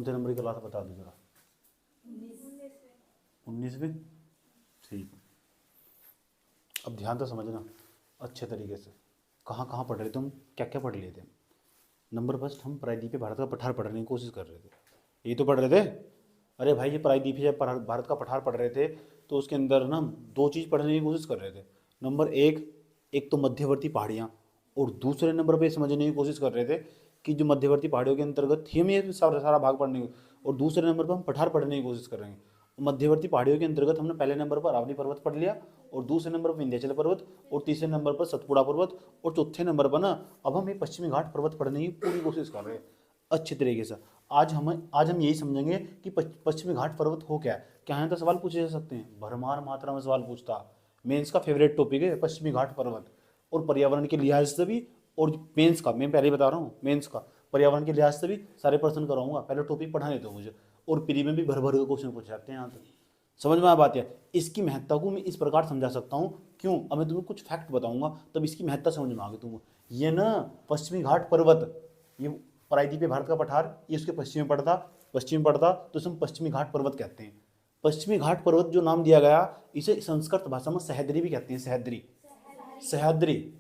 कौन से नंबर की क्लास बता दो जरा। 19वीं। ठीक। अब ध्यान तो समझना अच्छे तरीके से, कहाँ कहाँ पढ़ रहे थे हम, क्या क्या पढ़ लिए थे। नंबर फर्स्ट, हम प्रायद्वीपीय भारत का पठार पढ़ने की कोशिश कर रहे थे, ये तो पढ़ रहे थे। अरे भाई, ये प्रायद्वीपीय भारत का पठार पढ़ रहे थे तो उसके अंदर ना दो चीज़ पढ़ने की कोशिश कर रहे थे। नंबर एक तो मध्यवर्ती पहाड़ियाँ, और दूसरे नंबर पे समझने की कोशिश कर रहे थे कि जो मध्यवर्ती पहाड़ियों के अंतर्गत थी, हम ये सारा भाग पढ़ने की, और दूसरे नंबर पर हम पठार पढ़ने की कोशिश कर रहे हैं। मध्यवर्ती पहाड़ियों के अंतर्गत हमने पहले नंबर पर अरावली पर्वत पढ़ लिया, और दूसरे नंबर पर विंध्याचल पर्वत, और तीसरे नंबर पर सतपुड़ा पर्वत, और चौथे नंबर पर ना अब हम ये पश्चिमी घाट पर्वत पढ़ने की पूरी कोशिश कर रहे हैं अच्छे तरीके से। आज हम यही समझेंगे कि पश्चिमी घाट पर्वत हो क्या है। क्या यहाँ तो सवाल पूछे जा सकते हैं, भरमार मात्रा में सवाल पूछता। मेंस का फेवरेट टॉपिक है पश्चिमी घाट पर्वत, और पर्यावरण के लिहाज से भी, और मेंस का मैं पहले ही बता रहा हूँ, मेंस का पर्यावरण के लिहाज से भी सारे प्रश्न कराऊंगा। पहले टॉपिक पढ़ाने दो मुझे, और प्री में भी भर भर के क्वेश्चन पूछ जाते हैं यहाँ तक। समझ में आ बात है। इसकी महत्ता को मैं इस प्रकार समझा सकता हूँ, क्यों? अब मैं तुम्हें कुछ फैक्ट बताऊंगा तब इसकी महत्ता समझ में आ गई तुम्हें। ये ना पश्चिमी घाट पर्वत, ये प्रायद्वीपीय भारत का पठार, ये उसके पश्चिम में पड़ता तो इसे हम पश्चिमी घाट पर्वत कहते हैं। पश्चिमी घाट पर्वत जो नाम दिया गया, इसे संस्कृत भाषा में सह्याद्री भी कहते हैं। सह्याद्री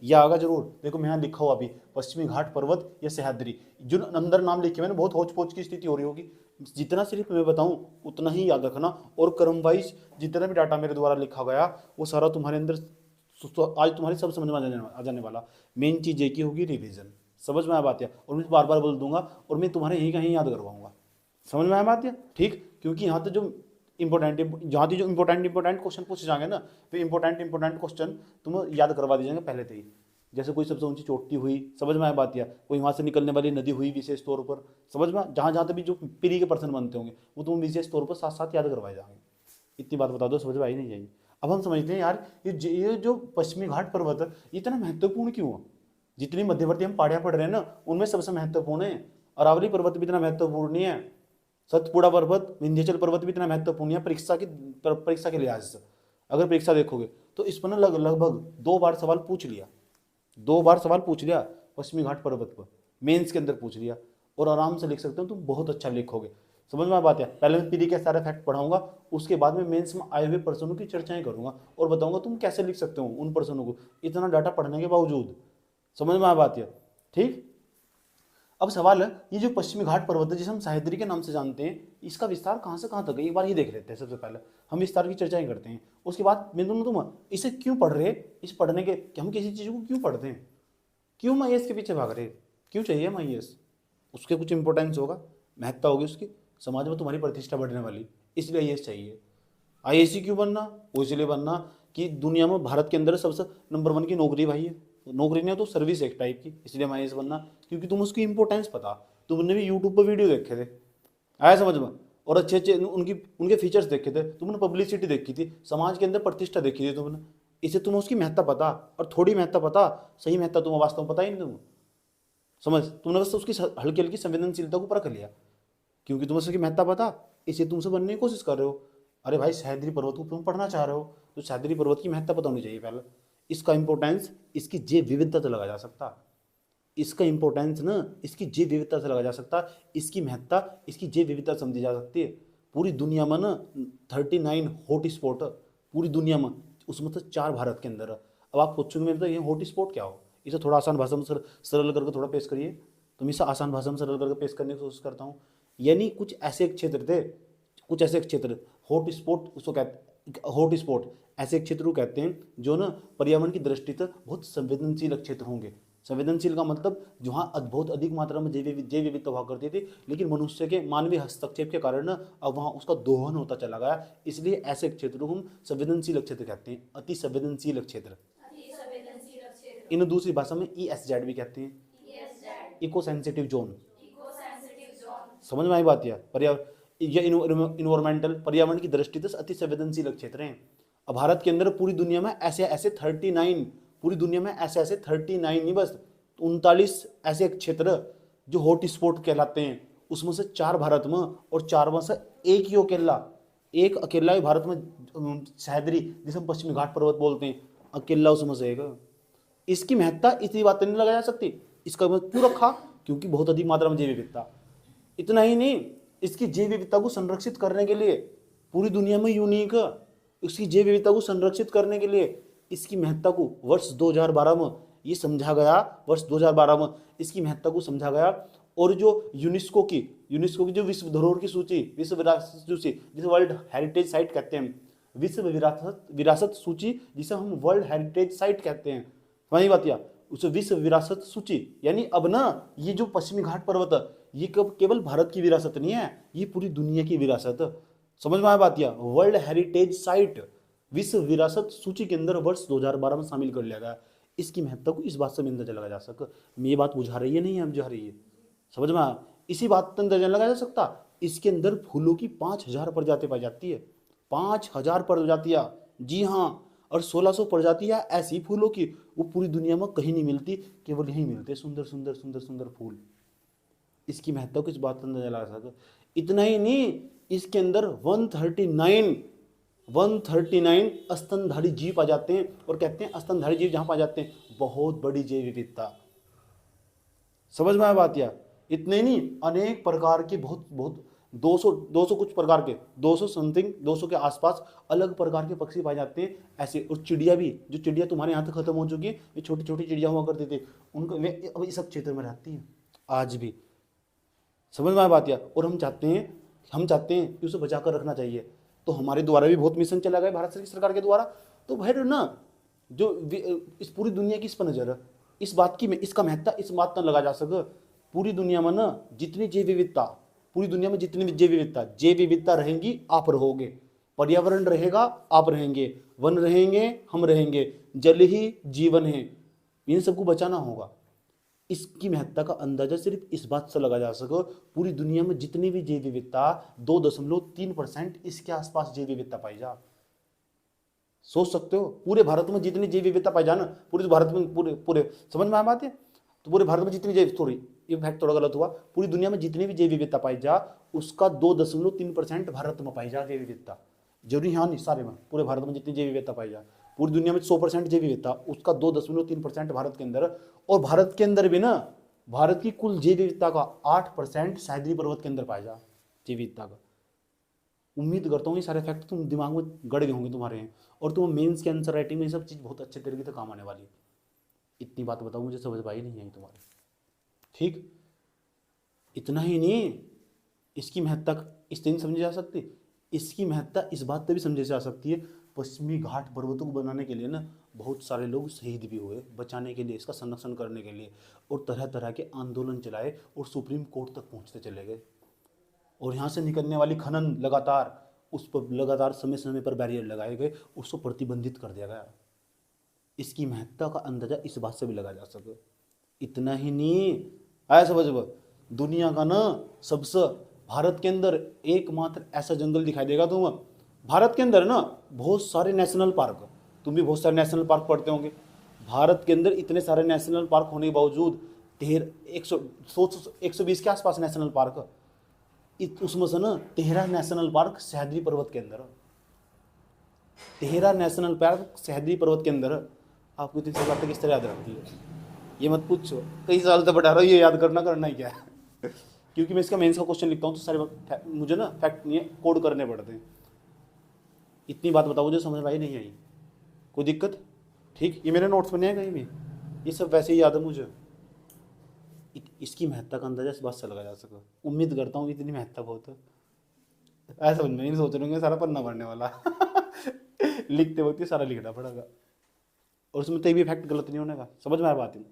या आगा जरूर देखो, मैं यहाँ लिखा हुआ अभी पश्चिमी घाट पर्वत या सह्याद्री। जो अंदर नाम लिखे मैंने, बहुत होच पोच की स्थिति हो रही होगी। जितना सिर्फ मैं बताऊं उतना ही याद रखना, और क्रम वाइज जितना भी डाटा मेरे द्वारा लिखा गया वो सारा तुम्हारे अंदर आज तुम्हारे सब समझ में आ जाने वाला। मेन चीज एक ही होगी, रिविजन। समझ में आ बात है। और मैं बार बार बोल दूंगा, और मैं तुम्हारे यहीं कहीं याद करवाऊंगा। समझ में आ बात है, ठीक? क्योंकि यहाँ तो जो इंपॉर्टेंट क्वेश्चन पूछे जाएंगे ना, तो इंपॉर्टेंट क्वेश्चन तुम याद करवा दीजिएंगे पहले से ही। जैसे कोई सबसे ऊंची चोटी हुई, समझ में आया बात, या कोई वहाँ से निकलने वाली नदी हुई विशेष तौर पर, समझ में जहाँ जहाँ तक भी जो पीढ़ी के पर्सन बनते होंगे वो तुम विशेष तौर पर साथ साथ याद करवाए जाएंगे। इतनी बात बता दो, समझ में आई नहीं जाएगी। अब हम समझते हैं यार, ये जो पश्चिमी घाट पर्वत है इतना महत्वपूर्ण क्यों है? जितनी मध्यवर्ती हम पहाड़ियाँ पढ़ रहे हैं ना, उनमें सबसे महत्वपूर्ण है। अरावली पर्वत भी इतना महत्वपूर्ण नहीं है, सतपुड़ा पर्वत, विंध्याचल पर्वत भी इतना महत्वपूर्ण है परीक्षा के लिहाज से। अगर परीक्षा देखोगे तो इस पर ना लगभग 2 बार सवाल पूछ लिया पश्चिमी घाट पर्वत पर, मेंस के अंदर पूछ लिया, और आराम से लिख सकते हो तुम, बहुत अच्छा लिखोगे। समझ में बात है। पहले मैं पीढ़ी के सारे फैक्ट पढ़ाऊंगा, उसके बाद में मेंस में आए हुए प्रश्नों की चर्चाएं करूंगा, और बताऊंगा तुम कैसे लिख सकते हो उन प्रश्नों को, इतना डाटा पढ़ने के बावजूद। समझ में आ बात है, ठीक? अब सवाल है, ये जो पश्चिमी घाट पर्वत है जिसे हम सह्याद्री के नाम से जानते हैं, इसका विस्तार कहाँ से कहाँ तक है एक बार ये देख लेते हैं। सबसे पहले हम विस्तार की चर्चाएं करते हैं, उसके बाद मैं तुम इसे क्यों पढ़ रहे, इस पढ़ने के हम किसी चीज़ को क्यों पढ़ते हैं, क्यों हम IAS के पीछे भाग रहे, क्यों चाहिए हम IAS? उसके कुछ इंपॉर्टेंस होगा, महत्ता होगी उसकी, समाज में तुम्हारी प्रतिष्ठा बढ़ने वाली, इसलिए IAS चाहिए। IAS क्यों बनना? वो इसलिए बनना कि दुनिया में भारत के अंदर सबसे नंबर 1 की नौकरी भाई है, नौकरी नहीं तो सर्विस एक टाइप की, इसलिए हम IAS बनना, क्योंकि तुम उसकी इंपॉर्टेंस पता, तुमने भी यूट्यूब पर वीडियो देखे थे, आया समझ में, और अच्छे अच्छे उनके फीचर्स देखे थे तुमने, पब्लिसिटी देखी थी, समाज के अंदर प्रतिष्ठा देखी थी तुमने, इसे तुम्हें उसकी महत्ता पता, और थोड़ी महत्ता पता, सही महत्ता तुम्हें वास्तव में पता ही नहीं तुम समझ, तुमने बस उसकी हल्की हल्की संवेदनशीलता को परख लिया, क्योंकि तुम्हें उसकी महत्ता पता, इसे तुमसे बनने की कोशिश कर रहे हो। अरे भाई, सह्याद्री पर्वत को तुम पढ़ना चाह रहे हो तो सह्याद्री पर्वत की महत्ता पता होनी चाहिए पहले, इसका इंपॉर्टेंस, इसकी जैव विविधता से लगा जा सकता, इसका इंपॉर्टेंस ना इसकी जैव विविधता से लगा जा सकता, इसकी महत्ता इसकी जैव विविधता समझी जा सकती है। पूरी दुनिया में ना 39 हॉट स्पॉट है पूरी दुनिया में, उसमें तो 4 भारत के अंदर है। अब आप पूछोगे मेरे तो ये हॉट स्पॉट क्या हो, इसे थोड़ा आसान भाषा में सरल करके थोड़ा पेश करिए, तो मैं इसे आसान भाषा में सरल करके पेश करने की कोशिश करता हूँ। यानी कुछ ऐसे क्षेत्र थे, कुछ ऐसे क्षेत्र, हॉट स्पॉट उसको कहते, हॉट स्पॉट ऐसे क्षेत्र को कहते हैं जो ना पर्यावरण की दृष्टि से बहुत संवेदनशील क्षेत्र होंगे। संवेदनशील का मतलब जहाँ बहुत अधिक मात्रा में जैव विविधता हुआ करती थी, लेकिन मनुष्य के मानवीय हस्तक्षेप के कारण ना अब वहाँ उसका दोहन होता चला गया, इसलिए ऐसे क्षेत्र को हम संवेदनशील क्षेत्र कहते हैं, अति संवेदनशील क्षेत्र। इन दूसरी भाषा में ESZ भी कहते हैं, इको सेंसिटिव जोन। समझ में आई बात? या इन्वायरमेंटल पर्यावरण की दृष्टि से अति संवेदनशील क्षेत्र हैं। अब भारत के अंदर पूरी दुनिया में ऐसे ऐसे 39, पूरी दुनिया में ऐसे ऐसे 39 नहीं बस 39 ऐसे क्षेत्र जो हॉट स्पॉट कहलाते हैं, उसमें से 4 भारत में, और 4 में से एक ही अकेला ही भारत में सह्याद्री, जिसे हम पश्चिमी घाट पर्वत बोलते हैं, अकेला उसमें से एक। इसकी महत्ता इतनी बातें नहीं लगाई जा सकती, इसका मैं क्यों रखा, क्योंकि बहुत अधिक मात्रा में जैव विविधता, इतना ही नहीं, इसकी जैव विविधता को संरक्षित करने के लिए पूरी दुनिया में यूनिक, इसकी जैव विविधता को संरक्षित करने के लिए इसकी महत्ता को वर्ष 2012 में ये समझा गया, वर्ष 2012 में इसकी महत्ता को समझा गया। और जो यूनेस्को की जो विश्व धरोहर की सूची, विश्व विरासत सूची, जिसे वर्ल्ड हेरिटेज साइट कहते हैं, विश्व विरासत सूची जिसे हम वर्ल्ड हेरिटेज साइट कहते हैं, वही बात या उसे विश्व विरासत सूची, यानी अब ना ये जो पश्चिमी घाट पर्वत है ये केवल भारत की विरासत नहीं है, ये पूरी दुनिया की विरासत है। समझ में आया बात या? वर्ल्ड हेरिटेज साइट विश्व विरासत सूची के अंदर वर्ष 2012 में शामिल कर लिया गया। इसकी महत्ता को इस बात से अंदाजा लगाया जा सके, ये बात बुझा रही है नहीं हम बुझा रही है, समझ में आया? इसी बात पर अंदाजा लगाया जा सकता, इसके अंदर फूलों की 5000 प्रजाति पाई जाती है, 5000 प्रजातियां, जी हाँ। और 1600 प्रजातियां ऐसी फूलों की वो पूरी दुनिया में कहीं नहीं मिलती, केवल यहीं मिलते सुंदर सुंदर सुंदर सुंदर फूल। इसकी महत्ता को इस बात पर अंदाजा लगा सके। इतना ही नहीं, इसके अंदर 139 स्तनधारी जीव आ जाते हैं, और कहते हैं स्तनधारी जीव जहां पा जाते हैं बहुत बड़ी जैव विविधता। समझ में आया बात या? इतने नहीं, अनेक प्रकार के बहुत 200 कुछ प्रकार के 200 समथिंग 200 के आसपास अलग प्रकार के पक्षी पाए जाते हैं ऐसे। और चिड़िया भी, जो चिड़िया तुम्हारे यहाँ तक खत्म हो चुकी है, ये छोटी छोटी चिड़िया हुआ करती थी, उनको वे अब इस सब क्षेत्र में रहती हैं आज भी। समझ में आया बात या? और हम चाहते हैं कि उसे बचा कर रखना चाहिए। तो हमारे द्वारा भी बहुत मिशन चला गया भारत सरकार के द्वारा। तो भाई ना, जो इस पूरी दुनिया की इस पर नजर है, इस बात की इसका महत्ता इस बात पर लगा जा सके, पूरी दुनिया में ना जितनी जैव विविधता, पूरी दुनिया में जितनी जैव विविधता रहेंगी आप रहोगे, पर्यावरण रहेगा आप रहेंगे, वन रहेंगे हम रहेंगे, जल ही जीवन है, इन सबको बचाना होगा। इसकी महत्ता का अंदाजा सिर्फ इस बात से लगा जा सके, पूरी दुनिया में जितनी भी जैव विविधता 2.3% इसके आसपास जैव विविधता पाई जा। सोच सकते हो पूरे भारत में जितनी जैव विविधता पाई जा ना, पूरे भारत में पूरे समझ में आया बात है? तो पूरे भारत में जितनी जैव, सॉरी ये फैक्ट थोड़ा गलत हुआ, पूरी दुनिया में जितनी भी जैव विविधता पाई जा उसका 2.3% भारत में पाई जा जैव विविधता। जरूरी हाँ नहीं, सारे में, पूरे भारत में जितनी जैव विविधता पाई जा, पूरी दुनिया में 100% जैव विविधता, उसका 2.3% भारत के अंदर। और भारत के अंदर भी ना, भारत की कुल जैव विविधता का 8% सह्याद्री पर्वत के अंदर पाया जा जैव विविधता का। उम्मीद करता हूँ ये सारे फैक्ट तुम दिमाग में गड़ गए होंगे तुम्हारे हैं, और तुम मेंस के आंसर राइटिंग में ये सब चीज़ बहुत अच्छे तरीके से काम आने वाली है। इतनी बात बताऊँ, मुझे समझ पाई नहीं आई तुम्हारे, ठीक? इतना ही नहीं, इसकी महत्ता इस दिन समझी जा सकती, इसकी महत्ता इस बात से भी समझी जा सकती है, पश्चिमी घाट पर्वतों को बनाने के लिए ना बहुत सारे लोग शहीद भी हुए, बचाने के लिए, इसका संरक्षण करने के लिए, और तरह तरह के आंदोलन चलाए और सुप्रीम कोर्ट तक पहुंचते चले गए। और यहाँ से निकलने वाली खनन लगातार, उस पर लगातार समय समय पर बैरियर लगाए गए, उसको प्रतिबंधित कर दिया गया। इसकी महत्ता का अंदाजा इस बात से भी लगा जा सके। इतना ही नहीं, आया समझ में? दुनिया का ना सबसे, भारत के अंदर एकमात्र ऐसा जंगल दिखाई देगा तुम्हें, भारत के अंदर ना बहुत सारे नेशनल पार्क, तुम भी बहुत सारे नेशनल पार्क पढ़ते होंगे, भारत के अंदर इतने सारे नेशनल पार्क होने के बावजूद 120 के आसपास नेशनल पार्क, उसमें से ना 13 नेशनल पार्क सह्याद्री पर्वत के अंदर, 13 नेशनल पार्क सह्याद्री पर्वत के अंदर। आपको इतनी सी बातें किस तरह याद रखती है ये मत पूछो, कई साल से पढ़ा रहा हूँ, ये याद करना ही क्या है क्योंकि मैं इसका मेंस का क्वेश्चन लिखता हूँ तो सारे मुझे ना फैक्ट नहीं है, कोड करने पड़ते हैं। इतनी बात बताओ मुझे समझ में आई नहीं आई, कोई दिक्कत? ठीक, ये मेरे नोट्स में नहीं है कहीं भी, ये सब वैसे ही याद है मुझे। इसकी महत्ता का अंदाजा इस बात से लगा जा सके। उम्मीद करता हूँ इतनी महत्ता बहुत है, ऐसा समझ में नहीं सोच रहे होंगे सारा पन्ना भरने वाला लिखते वक्त ही सारा लिखना पड़ेगा, और उसमें कोई भी फैक्ट गलत नहीं होने का। समझ में आया बात है?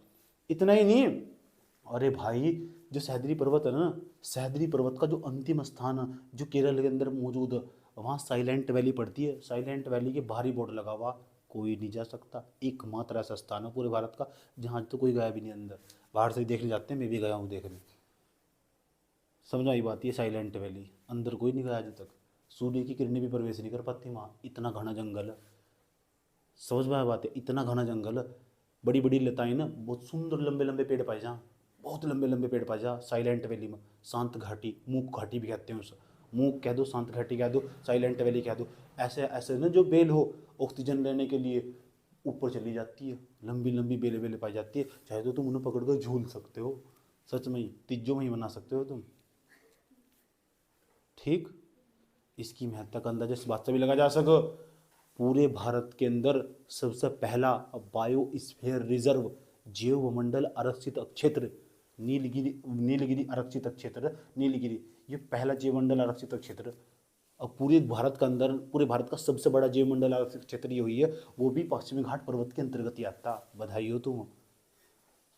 इतना ही नहीं, अरे भाई जो सह्याद्री पर्वत है ना, सह्याद्री पर्वत का जो अंतिम स्थान है जो केरल के अंदर मौजूद है, वहाँ साइलेंट वैली पड़ती है। साइलेंट वैली के बाहरी बोर्ड लगा हुआ, कोई नहीं जा सकता, एकमात्र ऐसा स्थान है पूरे भारत का जहाँ तो कोई गया भी नहीं अंदर, बाहर से ही देखने जाते हैं, मैं भी गया हूँ देखने। समझ आई बात? ये साइलेंट वैली, अंदर कोई नहीं गया आज तक, सूर्य की किरणें भी प्रवेश नहीं कर पाती वहाँ, इतना घना जंगल है। समझ में आया बात है? इतना घना जंगल है, बड़ी बड़ी लताएं ना, बहुत सुंदर लंबे लंबे पेड़ पाए जा, बहुत लंबे लंबे पेड़ पाए जा साइलेंट वैली में। शांत घाटी, मूक घाटी भी कहते हैं उसे, मूक कह दो, शांत घाटी कह दो, साइलेंट वैली कह दो। ऐसे ऐसे ना जो बेल हो ऑक्सीजन लेने के लिए ऊपर चली जाती है, लंबी लंबी बेले बेले पाई जाती है, चाहे तो तुम उन्हें पकड़ कर झूल सकते हो, सच में ही तिज्जो में ही बना सकते हो तुम। ठीक, इसकी महत्ता का अंदाजा इस बात से भी लगा जा सके, पूरे भारत के अंदर सबसे पहला बायोस्फीयर रिजर्व जैवमंडल आरक्षित क्षेत्र नीलगिरी आरक्षित क्षेत्र, नीलगिरी ये पहला जैवमंडल आरक्षित क्षेत्र। और पूरे भारत का अंदर, पूरे भारत का सबसे बड़ा जैवमंडल आरक्षित क्षेत्र ये हुई है, वो भी पश्चिमी घाट पर्वत के अंतर्गत ही आता। बधाई हो तुम।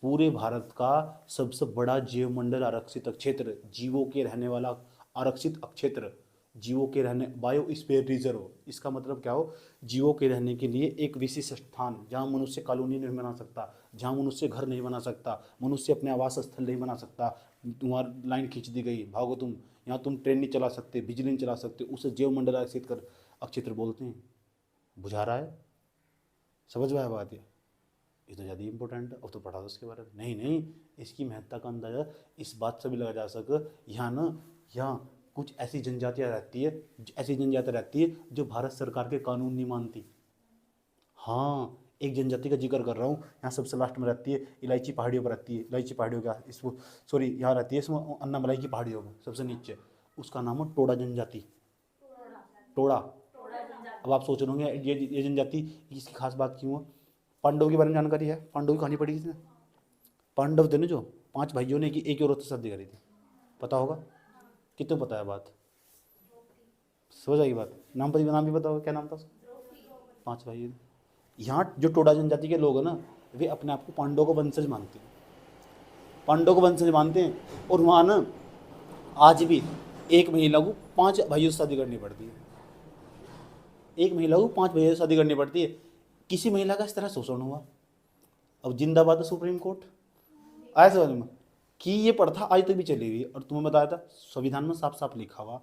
पूरे भारत का सबसे बड़ा जैवमंडल आरक्षित क्षेत्र, जीवों के रहने वाला आरक्षित क्षेत्र, जीवों के रहने बायोस्फीयर रिजर्व, इसका मतलब क्या हो, जीवों के रहने के लिए एक विशिष्ट स्थान, जहाँ मनुष्य कॉलोनी नहीं बना सकता, जहाँ मनुष्य घर नहीं बना सकता, मनुष्य अपने आवास स्थल नहीं बना सकता। तुम्हारी लाइन खींच दी गई, भागो तुम, यहाँ तुम ट्रेन नहीं चला सकते, बिजली नहीं चला सकते, उसे जैवमंडल आरक्षित कर क्षेत्र बोलते हैं। बुझा रहा है, समझ में आया बात? ये तो ज़्यादा इंपॉर्टेंट है, अब तो पढ़ा दो उसके बारे में। नहीं नहीं, इसकी महत्ता का अंदाजा इस बात से भी लगा जा सके, यहाँ कुछ ऐसी जनजातियाँ रहती है जो भारत सरकार के कानून नहीं मानती। हाँ, एक जनजाति का जिक्र कर रहा हूँ, यहाँ सबसे लास्ट में रहती है, इलायची पहाड़ियों पर रहती है, इलायची पहाड़ियों का इसको सॉरी यहाँ रहती है, इसमें अन्नामलाई की पहाड़ियों में सबसे नीचे, उसका नाम है टोडा जनजाति। टोडा। अब आप सोच रहे होंगे ये जनजाति, इसकी खास बात क्यों है? पांडव के बारे में जानकारी है? पांडव की कहानी पढ़ी किसने? पांडव थे ना जो 5 भाइयों ने एक ही औरत से शादी करी थी, पता होगा? कितने पता है बात? समझ आएगी बात? नाम भी बताओ, क्या नाम था उसका? 5 भाई। यहाँ जो टोडा जनजाति के लोग हैं ना, वे अपने आप को पांडव को वंशज मानते हैं, पांडव को वंशज मानते हैं। और वहाँ ना आज भी एक महिला को 5 भाइयों से शादी करनी पड़ती है, एक महिला को 5 भाइयों से शादी करनी पड़ती है। किसी महिला का इस तरह शोषण हुआ? अब जिंदाबाद है सुप्रीम कोर्ट, आया समझ में कि ये प्रथा आज तक भी चली हुई। और तुम्हें बताया था संविधान में साफ साफ लिखा हुआ,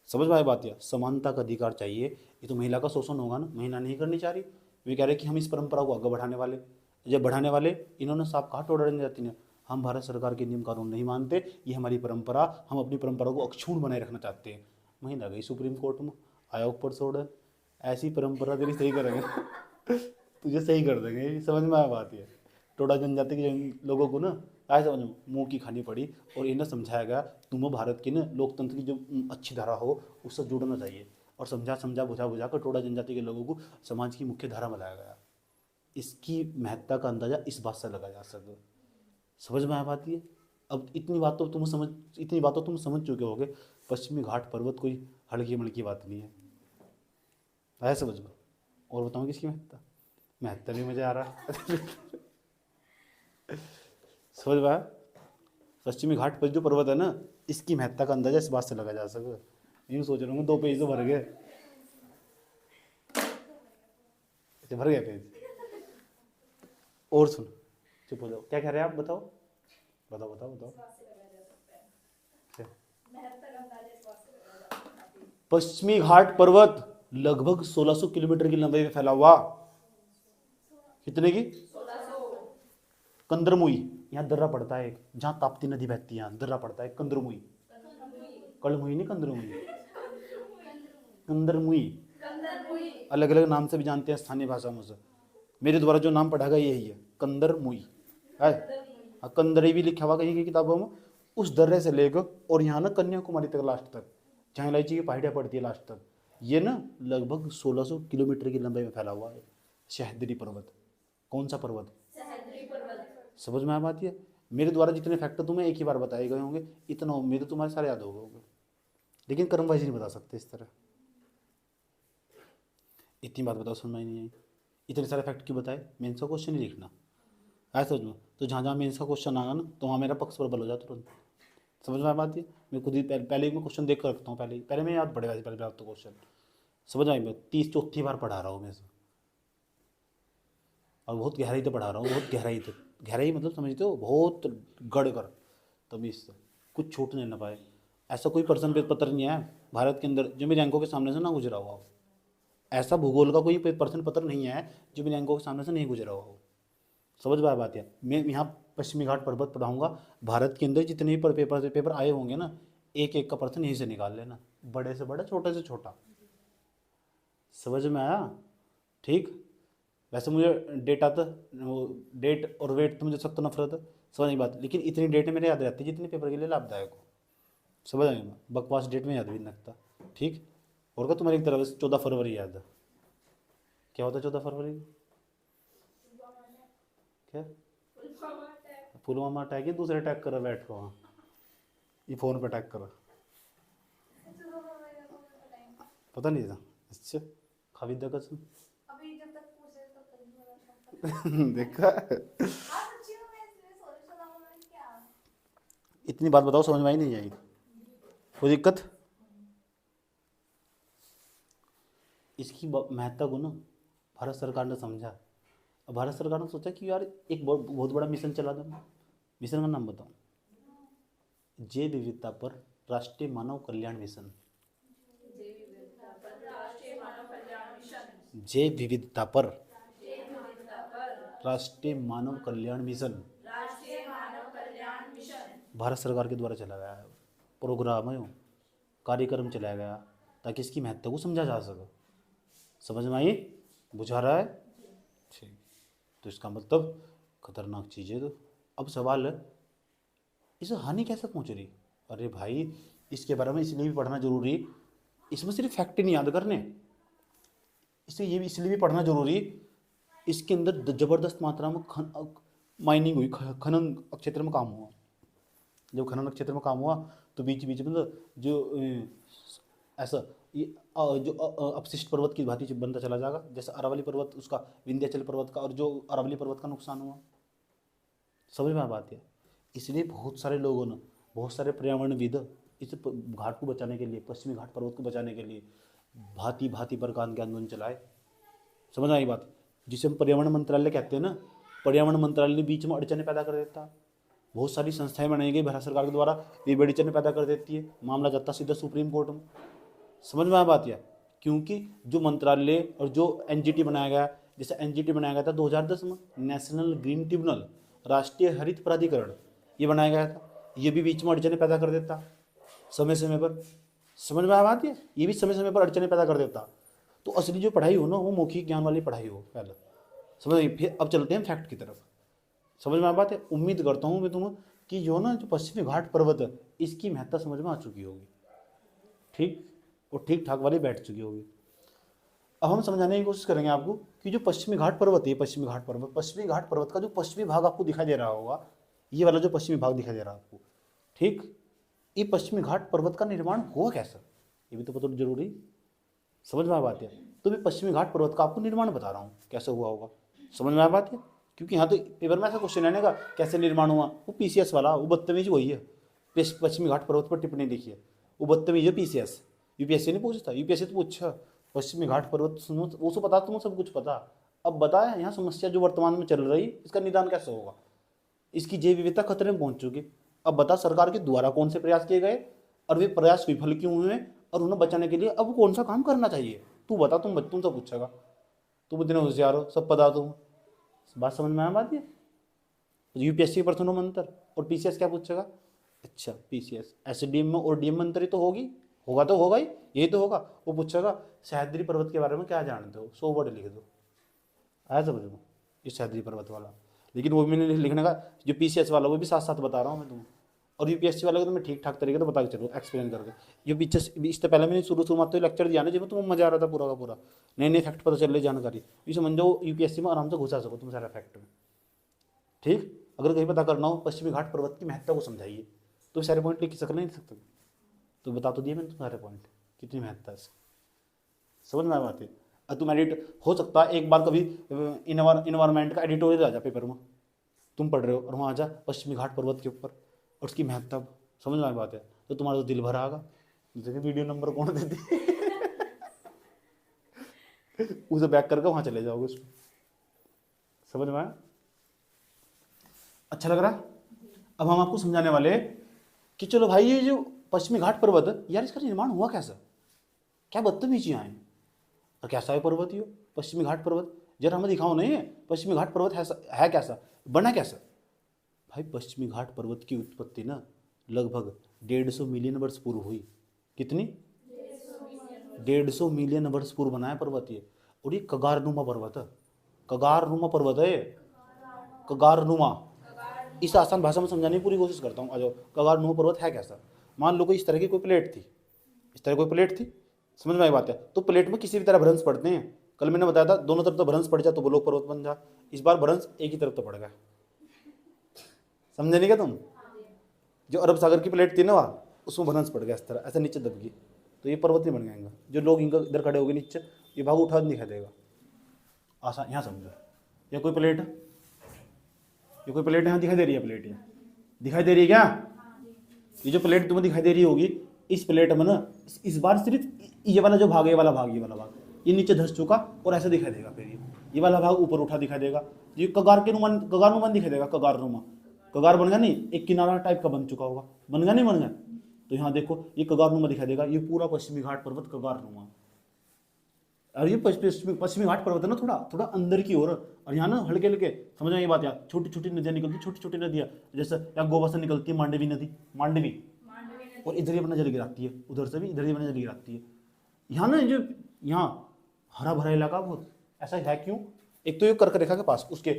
समझ में आया बात? या समानता का अधिकार चाहिए, ये तो महिला का शोषण होगा ना, महिला नहीं करनी चाह रही। वे कह रहे कि हम इस परंपरा को आगे बढ़ाने वाले, जब बढ़ाने वाले इन्होंने साफ कहा टोडा जनजाति ने, हम भारत सरकार के नियम कानून नहीं मानते, ये हमारी परंपरा, हम अपनी परंपरा को अक्षुण्ण बनाए रखना चाहते हैं। महिला गई सुप्रीम कोर्ट में, आया ऊपर से ऑर्डर, ऐसी परंपरा तेरी सही करेंगे तुझे सही कर देंगे। समझ में आया बात? ये टोडा जनजाति के लोगों को ना आया समझ में, मुँह की खानी पड़ी और इन्हें समझाया गया तुम्हें भारत की ना लोकतंत्र की जो अच्छी धारा हो उससे जुड़ना चाहिए। और समझा बुझा कर टोडा जनजाति के लोगों को समाज की मुख्य धारा में लाया गया। इसकी महत्ता का अंदाजा इस बात से लगा जा सके। समझ में आ पाती है? अब इतनी बातों तुम समझ चुके होगे, पश्चिमी घाट पर्वत कोई हल्की मलकी बात नहीं है, आया समझ में? और बताऊँ किसकी महत्ता भी मुझे आ रहा है समझ में आया? पश्चिमी घाट पर जो पर्वत है ना, इसकी महत्ता का अंदाजा इस बात से लगा जा सके। यूँ सोच रहा हूँ 2 पेज तो भर गए, भर गया पेज। और सुन, चुप हो जाओ, क्या कह रहे हैं आप? बताओ। पश्चिमी घाट पर्वत लगभग 1600 किलोमीटर की लंबाई में फैला हुआ। कितने की? 1600। कंदरमुई, यहाँ दर्रा पड़ता है एक, जहाँ ताप्ती नदी बहती है, यहाँ दर्रा पड़ता है, कंदरमुई। कलमुई नहीं, कंदरमुई। अलग अलग नाम से भी जानते हैं स्थानीय भाषा में से। मेरे द्वारा जो नाम पढ़ा गया यही है, कंदरमुई है। कंदरी भी लिखा हुआ कहीं की किताबों में। उस दर्रे से लेकर और यहाँ ना कन्याकुमारी तक लास्ट तक, जहाँ इलायची की पहाड़ियाँ पड़ती है लास्ट तक, ये ना लगभग 1600 किलोमीटर की लंबाई में फैला हुआ है सह्याद्री पर्वत। कौन सा पर्वत? सह्याद्री पर्वत। समझ में आ बात है? मेरे द्वारा जितने फैक्टर तुम्हें एक ही बार बताए गए होंगे, इतना उम्मीद है तुम्हारे सारे याद हो गए होंगे, लेकिन क्रम वाइज नहीं बता सकते इस तरह। इतनी बात बताओ, समझ में नहीं आई? इतने सारे फैक्ट क्यों बताए? मेंस का क्वेश्चन ही लिखना, ऐसा समझो। तो जहाँ जहाँ मेंस का क्वेश्चन आएगा ना, तो वहाँ मेरा पक्ष प्रबल हो जाता तुरंत। समझ में आ बात है? मैं खुद ही पहले ही मैं क्वेश्चन देख कर रखता हूँ, पहले मैं याद पड़ेगा, पहले आप तो क्वेश्चन समझ आई। मैं 34 बार पढ़ा रहा हूँ मैं, और बहुत गहराई से पढ़ा रहा हूँ, बहुत गहराई से। गहराई मतलब समझते हो, बहुत गढ़ कर, तभी इससे कुछ छूटने ना पाए। ऐसा कोई पर्सन पत्र नहीं है भारत के अंदर जो मेरी आंखों के सामने से ना गुजरा हुआ हो। ऐसा भूगोल का कोई पर्सन पत्र नहीं है जो मेरी आंखों के सामने से नहीं गुजरा हुआ हो। समझ में बात है? मैं यहाँ पश्चिमी घाट पर्वत पढ़ाऊँगा, भारत के अंदर जितने भी पेपर आए होंगे ना, एक एक का पर्सन यहीं से निकाल लेना, बड़े से बड़ा, छोटे से छोटा। समझ में आया? ठीक। वैसे मुझे डेट और वेट तो मुझे सख्त नफरत है, समझ नहीं बात, लेकिन इतनी डेटें मेरे याद रहती है जितने पेपर के लिए लाभदायक हो। समझ आएगा, बकवास डेट में याद भी नहीं लगता। ठीक, और क्या तुम्हारी एक तरफ से 14 फरवरी याद है? क्या होता है 14 फरवरी को? क्या? पुलवामा अटैक ही दूसरे अटैक करा बैठ वहाँ, ये फोन पे अटैक करा, पता नहीं था? अच्छा, खाविदा कसम। देखा, इतनी बात बताओ समझ में आई नहीं आई? कोई दिक्कत? इसकी महत्ता को ना भारत सरकार ने समझा। अब भारत सरकार ने सोचा कि यार एक बहुत बड़ा मिशन चला दो। मिशन का नाम बताओ। जैव विविधता पर राष्ट्रीय मानव कल्याण मिशन। जैव विविधता पर राष्ट्रीय मानव कल्याण मिशन भारत सरकार के द्वारा चला गया है प्रोग्राम है, कार्यक्रम चलाया गया ताकि इसकी महत्ता को समझा जा सके। समझ में आई? बुझा रहा है? ठीक, तो इसका मतलब खतरनाक चीज़ है। तो अब सवाल है इसे हानि कैसे पहुंच रही? अरे भाई इसके बारे में इसलिए भी पढ़ना जरूरी, इसमें सिर्फ फैक्ट नहीं याद करने, इसे ये भी इसलिए भी पढ़ना जरूरी, इसके अंदर जबरदस्त मात्रा में माइनिंग हुई, खनन क्षेत्र में काम हुआ। जब खनन क्षेत्र में काम हुआ तो बीच बीच में जो ऐसा ये जो अपशिष्ट पर्वत की भांति बनता चला जाएगा, जैसे अरावली पर्वत उसका, विंध्याचल पर्वत का और जो अरावली पर्वत का नुकसान हुआ। समझ में बात है? इसलिए बहुत सारे लोगों ने, बहुत सारे पर्यावरणविद इस घाट को बचाने के लिए, पश्चिमी घाट पर्वत को बचाने के लिए भांति भांति प्रकार के आंदोलन चलाए। समझ आई बात? जिसे हम पर्यावरण मंत्रालय कहते हैं ना, पर्यावरण मंत्रालय ने बीच में अड़चने पैदा कर देता। बहुत सारी संस्थाएं बनाई गई भारत सरकार के द्वारा, ये बड़ी अड़चने पैदा कर देती है, मामला जाता सीधा सुप्रीम कोर्ट में। समझ में आ बात है? क्योंकि जो मंत्रालय और जो एनजीटी बनाया गया, जैसे एनजीटी बनाया गया था 2010 में, नेशनल ग्रीन ट्रिब्यूनल, राष्ट्रीय हरित प्राधिकरण, ये बनाया गया था, ये भी बीच में अड़चने पैदा कर देता समय समय पर। समझ में आ बात है? ये भी समय समय पर अड़चने पैदा कर देता। तो असली जो पढ़ाई हो ना वो मौखिक ज्ञान वाली पढ़ाई हो पहले। समझ आई? फिर अब चलते हैं फैक्ट की तरफ। समझ में आ बात है? उम्मीद करता हूँ मैं तुम्हें कि जो ना जो पश्चिमी घाट पर्वत है इसकी महत्ता समझ में आ चुकी होगी। ठीक, और ठीक ठाक वाली बैठ चुकी होगी। अब हम समझाने की कोशिश करेंगे आपको कि जो पश्चिमी घाट पर्वत है, पश्चिमी घाट पर्वत का जो पश्चिमी भाग आपको दिखाई दे रहा होगा, ये वाला जो पश्चिमी भाग दिखाई दे रहा है आपको, ठीक, ये पश्चिमी घाट पर्वत का निर्माण हुआ कैसा, ये भी तो पता जरूरी। समझ में आ बात है? तो मैं पश्चिमी घाट पर्वत का आपको निर्माण बता रहा हूँ कैसे हुआ होगा। समझ में आ बात है? क्योंकि यहाँ तो पेपर में ऐसा क्वेश्चन आने का कैसे निर्माण हुआ, वो पीसीएस वाला, वो बदतमीज वही है। पश्चिमी घाट पर्वत पर टिप्पणी लिखी है, वो बदतमीज है पीसीएस। यूपीएससी नहीं पूछता, यूपीएससी तो पूछा पश्चिमी घाट पर्वत सुनो, वो सब पता, तुम्हें सब कुछ पता। अब बताया यहाँ समस्या जो वर्तमान में चल रही, इसका निदान कैसे होगा? इसकी जैव विविधता खतरे में पहुंच चुकी। अब बता सरकार के द्वारा कौन से प्रयास किए गए और वे प्रयास विफल क्यों हुए, और उन्हें बचाने के लिए अब कौन सा काम करना चाहिए? तू बता, तुमसे पूछेगा, तुम इतने होशियार हो, सब पता तुम। बात समझ में आया बात? ये यूपीएससी पर सुनो मंत्र, और पीसीएस क्या पूछेगा? अच्छा पीसीएस एसडीएम में और डीएम मंत्री तो होगी, होगा तो होगा ही, यही तो होगा। वो पूछेगा सह्याद्री पर्वत के बारे में क्या जानते हो, 100 वर्ड लिख दो। आया समझ में? ये सह्याद्री पर्वत वाला, लेकिन वो भी मैंने लिखने का, जो पीसीएस वाला वो भी साथ साथ बता रहा हूँ मैं तुम्हें, और यूपीएससी वाले को तो मैं ठीक ठाक तरीके से बता के चलो एक्सप्लेन करके। ये पीछे इससे पहले मैंने शुरू में तो लेक्चर दिया ना जिसमें तुम्हें मजा आ रहा था पूरा का पूरा, नए नए फैक्ट पता चल रही जानकारी, ये समझ जाओ यूपीएससी में आराम से घुसा सको तुम सारा फैक्ट में। ठीक, अगर कहीं पता करना हो पश्चिमी घाट पर्वत की महत्ता को समझाइए, तो सारे पॉइंट लिख सकते नहीं सकते, तो बता तो दिए मैंने तुम्हारे पॉइंट कितनी महत्ता है। समझ में आ बात है? अब तुम एडिट हो सकता है एक बार कभी इन्वायरमेंट का एडिटोरियल आ जा पेपर में, तुम पढ़ रहे हो और वहाँ आ जा पश्चिमी घाट पर्वत के ऊपर और उसकी महत्ता, समझ में आ बात है, तो तुम्हारा तो दिल भर आएगा। देखिए वीडियो नंबर कौन देती उसे बैक करके वहाँ चले जाओगे उसमें। समझ में आया? अच्छा लग रहा? अब हम आपको समझाने वाले कि चलो भाई ये जो पश्चिमी घाट पर्वत है यार, इसका निर्माण हुआ कैसा, क्या बदतमीजियाँ हैं और कैसा है पर्वत ये पश्चिमी घाट पर्वत, जरा हमें दिखाओ नहीं है पश्चिमी घाट पर्वत है कैसा, बना कैसा। भाई पश्चिमी घाट पर्वत की उत्पत्ति ना लगभग 150 मिलियन वर्ष पूर्व हुई। कितनी? 150 मिलियन वर्ष पूर्व बना है पर्वत ये, और ये कगारनुमा पर्वत है। कगारनुमा पर्वत है, कगारनुमा। इस आसान भाषा में समझाने की पूरी कोशिश करता हूँ। आ जाओ, कगारनुमा पर्वत है कैसा? मान लो कोई इस तरह की कोई प्लेट थी, इस तरह कोई प्लेट थी, समझ में आई बात है। तो प्लेट में किसी भी तरह भ्रंश पड़ते हैं। कल मैंने बताया था दोनों तरफ तो भ्रंश पड़ जाए तो गोलोक पर्वत बन जा। इस बार भ्रंश एक ही तरफ तो पड़ गया, समझे नहीं क्या तुम? जो अरब सागर की प्लेट थी ना वहाँ, उसमें भ्रंश पड़ गया इस तरह, ऐसा नीचे दब गई, तो ये पर्वत नहीं बन जाएगा। जो लोग इधर खड़े हो गए नीचे, ये भाग उठा दिखा देगा आसान। यहाँ समझो, ये कोई प्लेट है, ये कोई प्लेट यहाँ दिखाई दे रही है, प्लेट ये दिखाई दे रही है क्या? ये जो प्लेट तुम्हें दिखाई दे रही होगी, इस प्लेट में ना इस बार सिर्फ ये वाला जो भाग है, ये वाला भाग, ये वाला भाग ये नीचे धंस चुका और ऐसा दिखाई देगा। फिर ये वाला भाग ऊपर उठा दिखाई देगा, ये कगार के नुमान, कगार नुमान दिखाई देगा, कगार नुमा, कगार बन गया नहीं, एक किनारा टाइप का बन चुका होगा, बन गया नहीं बन गया? तो यहाँ देखो ये कगार नुमा दिखाई देगा, ये पूरा पश्चिमी घाट पर्वत कगार नुमा। और ये पश्चिमी घाट पर्वत है ना थोड़ा थोड़ा अंदर की ओर, और यहाँ ना हल्के हल्के, समझ में ये बात यार, छोटी छोटी नदियाँ निकलती, छोटी छोटी नदियाँ, जैसे यहाँ गोवा से निकलती है मांडवी नदी, मांडवी, और इधर ही अपना जल गिराती है, उधर से भी इधर ही अपना जल गिराती है। यहाँ ना जो यहाँ हरा भरा इलाका बहुत ऐसा है, क्यों? एक तो ये कर्क रेखा के पास, उसके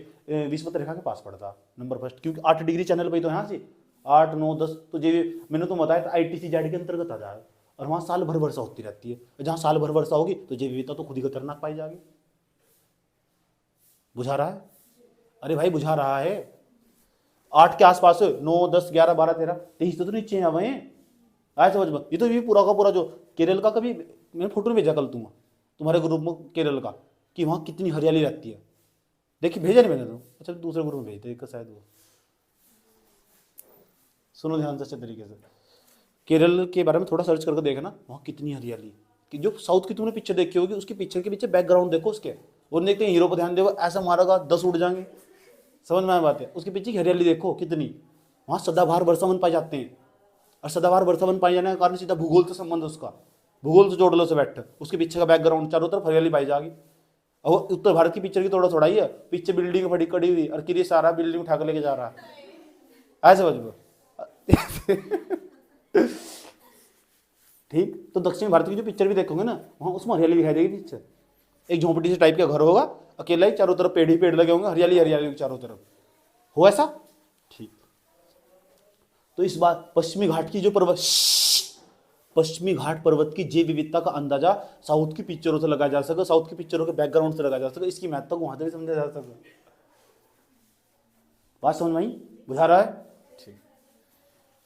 विषुवत रेखा के पास पड़ता नंबर फर्स्ट, क्योंकि 8 डिग्री चैनल पे तो यहाँ से 8 9 10, तो जे मैंने तो बताया था ITC-Z के अंतर्गत आ जाए, और वहाँ साल भर वर्षा होती रहती है। जहाँ साल भर वर्षा होगी तो जैव विविधता तो खुद ही खतरनाक पाई जाएगी। बुझा रहा है? अरे भाई बुझा रहा है। 8 के आसपास 9 10 11 12 13 23 तो नीचे आ गए, आए समझ में? ये तो ये पूरा का पूरा जो केरल का, कभी मैंने फोटो भेजा कल तुम्हारे ग्रुप में केरल का, कि वहाँ कितनी हरियाली रहती है। देखिए भेजा नहीं मैंने तो, अच्छा दूसरे ग्रुप में भेजते एक शायद वो, सुनो ध्यान से अच्छे तरीके से। केरल के बारे में थोड़ा सर्च करके देखना, वहाँ कितनी हरियाली, कि जो साउथ की तुमने पिक्चर देखी होगी उसकी पिक्चर के पीछे बैकग्राउंड देखो उसके, और देखते हैं हीरो पर ध्यान देखो, ऐसा मारेगा 10 उड़ जाएंगे, समझ में आया बात है? उसके पीछे की हरियाली देखो कितनी, वहाँ सदाबहार वर्षावन पाए जाते हैं, और सदाबहार वर्षावन पाए जाने का कारण सीधा भूगोल से संबंध, उसका भूगोल से जोड़ लो, से बैठ उसके पीछे का बैकग्राउंड, चारों तरफ हरियाली पाई जाएगी। और उत्तर भारत की पिक्चर की थोड़ा थोड़ा ही है, पीछे बिल्डिंग बड़ी कड़ी हुई और किरी सारा बिल्डिंग उठा के लेके जा रहा है, ऐसे समझ लो। ठीक, तो दक्षिण भारत की जो पिक्चर भी देखोगे ना, वहाँ उसमें हरियाली दिखाई देगी पीछे, एक झोंपड़ी से टाइप का घर होगा, अकेला ही, चारों तरफ पेड़ ही पेड़ लगे होंगे, हरियाली हरियाली चारों तरफ हो ऐसा। ठीक, तो इस बात पश्चिमी घाट की जो पर्वत, पश्चिमी घाट पर्वत की जैव विविधता का अंदाजा साउथ की पिक्चरों से लगाया जा सके, साउथ की पिक्चरों के बैकग्राउंड से लगाया जा सके, इसकी महत्ता को वहां से भी समझा जा सके। बात समझ में आई? बुझा रहा है? ठीक,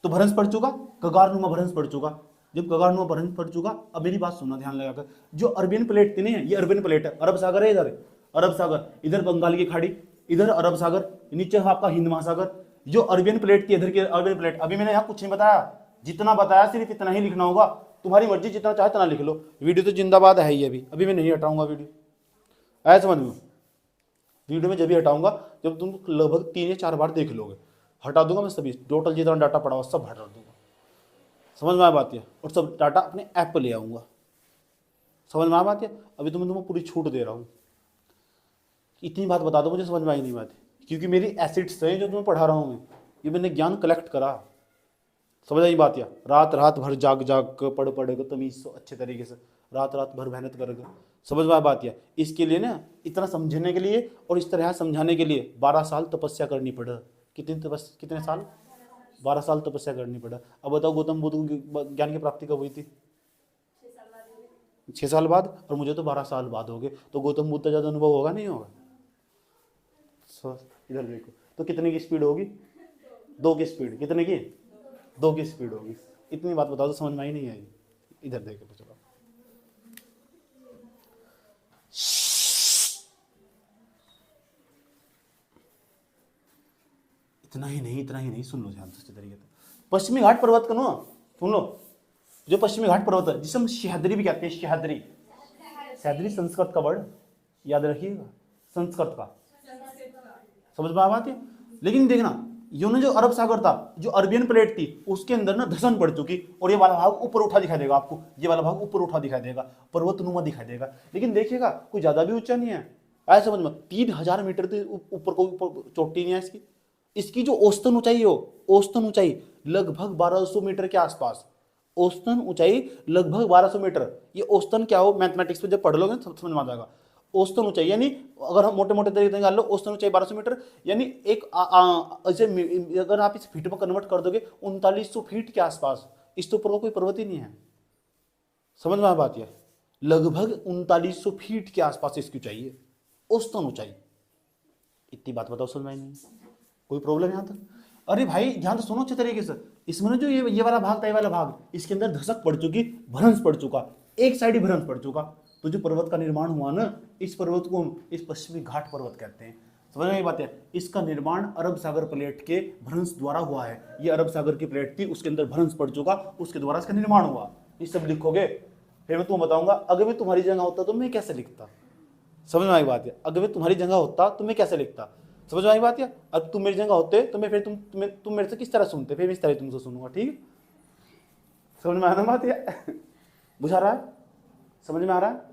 तो भ्रंश पड़ चुका, कगारनुमा भ्रंश पड़ चुका। जब कगारनुमा भ्रंश पड़ चुका, अब मेरी बात सुनना ध्यान लगाकर, जो अरबियन प्लेट थी ना, ये अरबियन प्लेट है, अरब सागर है इधर, अरब सागर इधर, बंगाल की खाड़ी इधर, अरब सागर नीचे आपका हिंद महासागर। जो अरबियन प्लेट थी इधर की अरबियन प्लेट, अभी मैंने यहाँ कुछ नहीं बताया, जितना बताया सिर्फ इतना ही लिखना होगा, तुम्हारी मर्जी, जितना चाहे इतना लिख लो। वीडियो तो जिंदाबाद है ही, अभी मैं नहीं हटाऊंगा वीडियो, ऐसा समझ में। वीडियो में जब भी हटाऊंगा जब तुम लगभग 3 या 4 बार देख लोगे, हटा दूंगा मैं सभी, टोटल जितना डाटा पड़ा हुआ सब हटा दूंगा, समझ में आ बात है? और सब डाटा अपने ऐप पर ले आऊंगा, समझ में आ बात है? अभी तो मैं तुम्हें पूरी छूट दे रहा हूँ, इतनी बात बता दो, मुझे समझ में आई नहीं बात, क्योंकि मेरी एसिड्स हैं जो तुम्हें पढ़ा रहा हूँ मैं, ये मैंने ज्ञान कलेक्ट करा, समझ आई बात? या रात रात भर जाग जाग कर पढ़ कर तमीज अच्छे तरीके से रात रात भर मेहनत कर, समझ में बात? या इसके लिए ना, इतना समझने के लिए और इस तरह समझाने के लिए 12 साल तपस्या करनी पड़ा। कितने साल? 12 साल तपस्या करनी पड़ा। अब बताओ गौतम बुद्ध को ज्ञान की प्राप्ति कब हुई थी? 6 साल बाद, और मुझे तो 12 साल बाद हो गए, तो गौतम बुद्ध का ज़्यादा अनुभव होगा नहीं होगा? इधर देखो तो कितने की स्पीड होगी? 2 की स्पीड, कितने की? 2 की स्पीड होगी। इतनी बात बताओ तो समझ में ही नहीं आई। इधर देखो तो चलो, इतना ही नहीं, सुन लो ध्यान से अच्छे तरीके से। पश्चिमी घाट पर्वत का ना सुन लो, जो पश्चिमी घाट पर्वत है जिसे हम सह्याद्री भी कहते हैं, सह्याद्री संस्कृत का वर्ड याद रखिएगा, संस्कृत का, समझ में आ बात है? लेकिन देखना, यो ने जो अरब सागर था, जो अरबियन प्लेट थी, उसके अंदर ना धसन पड़ चुकी, और ये वाला भाग ऊपर उठा दिखाई देगा आपको, ये वाला भाग ऊपर उठा दिखाई देगा, पर्वतनुमा दिखाई देगा। लेकिन देखिएगा कोई ज्यादा भी ऊंचा नहीं है, ऐसा समझ में 3000 मीटर के ऊपर को चोटी नहीं है इसकी। इसकी जो औसतन ऊंचाई हो, औसतन ऊंचाई लगभग 1200 मीटर के आसपास, औसतन ऊंचाई लगभग 1200 मीटर। ये औसतन क्या हो, मैथमेटिक्स में जब पढ़ लोगे समझ में आ जाएगा। औसतन ऊंचाई यानी अगर हम मोटे मोटे तरीके निकाल लो, औसतन ऊंचाई 1200 मीटर, यानी एक ऐसे अगर आप इस फीट में कन्वर्ट कर दोगे 3900 फीट के आसपास, इसके ऊपर कोई पर्वत ही नहीं है। समझ में आ बात है? लगभग 3900 फीट के आसपास इसकी ऊंचाई है, औसतन ऊंचाई। इतनी बात बताओ, समझ में आई नहीं? कोई प्रॉब्लम यहाँ तक? अरे भाई ध्यान से सुनो अच्छे तरीके से। इसमें जो ये वाला भाग था, ये वाला भाग, इसके अंदर धसक पड़ चुकी, भ्रंश पड़ चुका, एक साइड ही भ्रंश पड़ चुका। तो जो पर्वत का निर्माण हुआ ना, इस पर्वत को हम इस पश्चिमी घाट पर्वत कहते हैं। समझ में आई बात है? इसका निर्माण अरब सागर प्लेट के भ्रंश द्वारा हुआ है। ये अरब सागर की प्लेट थी, उसके अंदर भ्रंश पड़ चुका, उसके द्वारा इसका निर्माण हुआ। ये सब लिखोगे, फिर मैं तुम्हें बताऊंगा अगर मैं तुम्हारी जगह होता तो मैं कैसे लिखता। समझ में आई बात है? अगर मैं तुम्हारी जगह होता तो मैं कैसे लिखता। समझ में आई बात है? अब तुम मेरी जगह होते तो मैं फिर तुम मेरे से किस तरह सुनते, फिर इस तरह तुमसे सुनूंगा। ठीक, समझ में आ रहा बात है? बुझा रहा है? समझ में आ रहा है?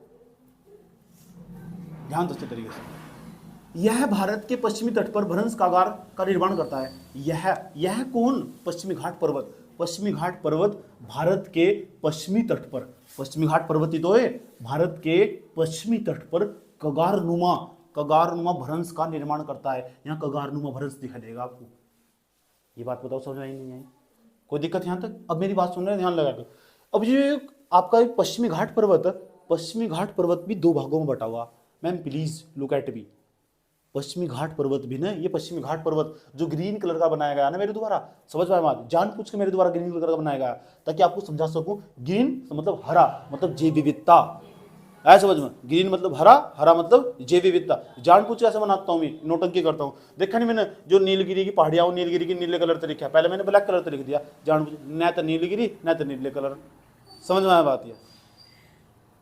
ध्यान दो अच्छे तरीके से। यह भारत के पश्चिमी तट पर भ्रंश कागार का निर्माण करता है। यह कौन? पश्चिमी घाट पर्वत। पश्चिमी घाट पर्वत भारत के पश्चिमी तट पर, पश्चिमी घाट पर्वत ही तो है, भारत के पश्चिमी तट पर कगारनुमा भ्रंश का निर्माण करता है। यहाँ कगारनुमा भ्रंश दिखाई देगा आपको। ये बात बताओ, समझ आई नहीं आई? कोई दिक्कत यहाँ तक? अब मेरी बात सुन रहे हैं ध्यान लगा के। अब ये आपका पश्चिमी घाट पर्वत, पश्चिमी घाट पर्वत भी दो भागों में बटा हुआ। Ma'am please look at me. पश्चिमी घाट पर्वत भी ना, ये पश्चिमी घाट पर्वत जो ग्रीन कलर का बनाया गया ना मेरे द्वारा, समझ में आया? जानबूझ के मेरे द्वारा ग्रीन कलर का बनाया गया ताकि आपको समझा सकूं। ग्रीन मतलब हरा, मतलब जैव विविधता। आया समझ में? ग्रीन मतलब हरा, हरा मतलब जैव विविधता। जानबूझ के ऐसे बनाता हूँ, मैं नोटंकी करता हूँ। देखा नहीं मैंने जो नीलगिरी की पहाड़ियाँ, वो नीलगिरी की नीले कलर से लिखा है, पहले मैंने ब्लैक कलर से लिख दिया जानबूझ, न तो नीलगिरी न तो नीले कलर। समझ में आया बात? है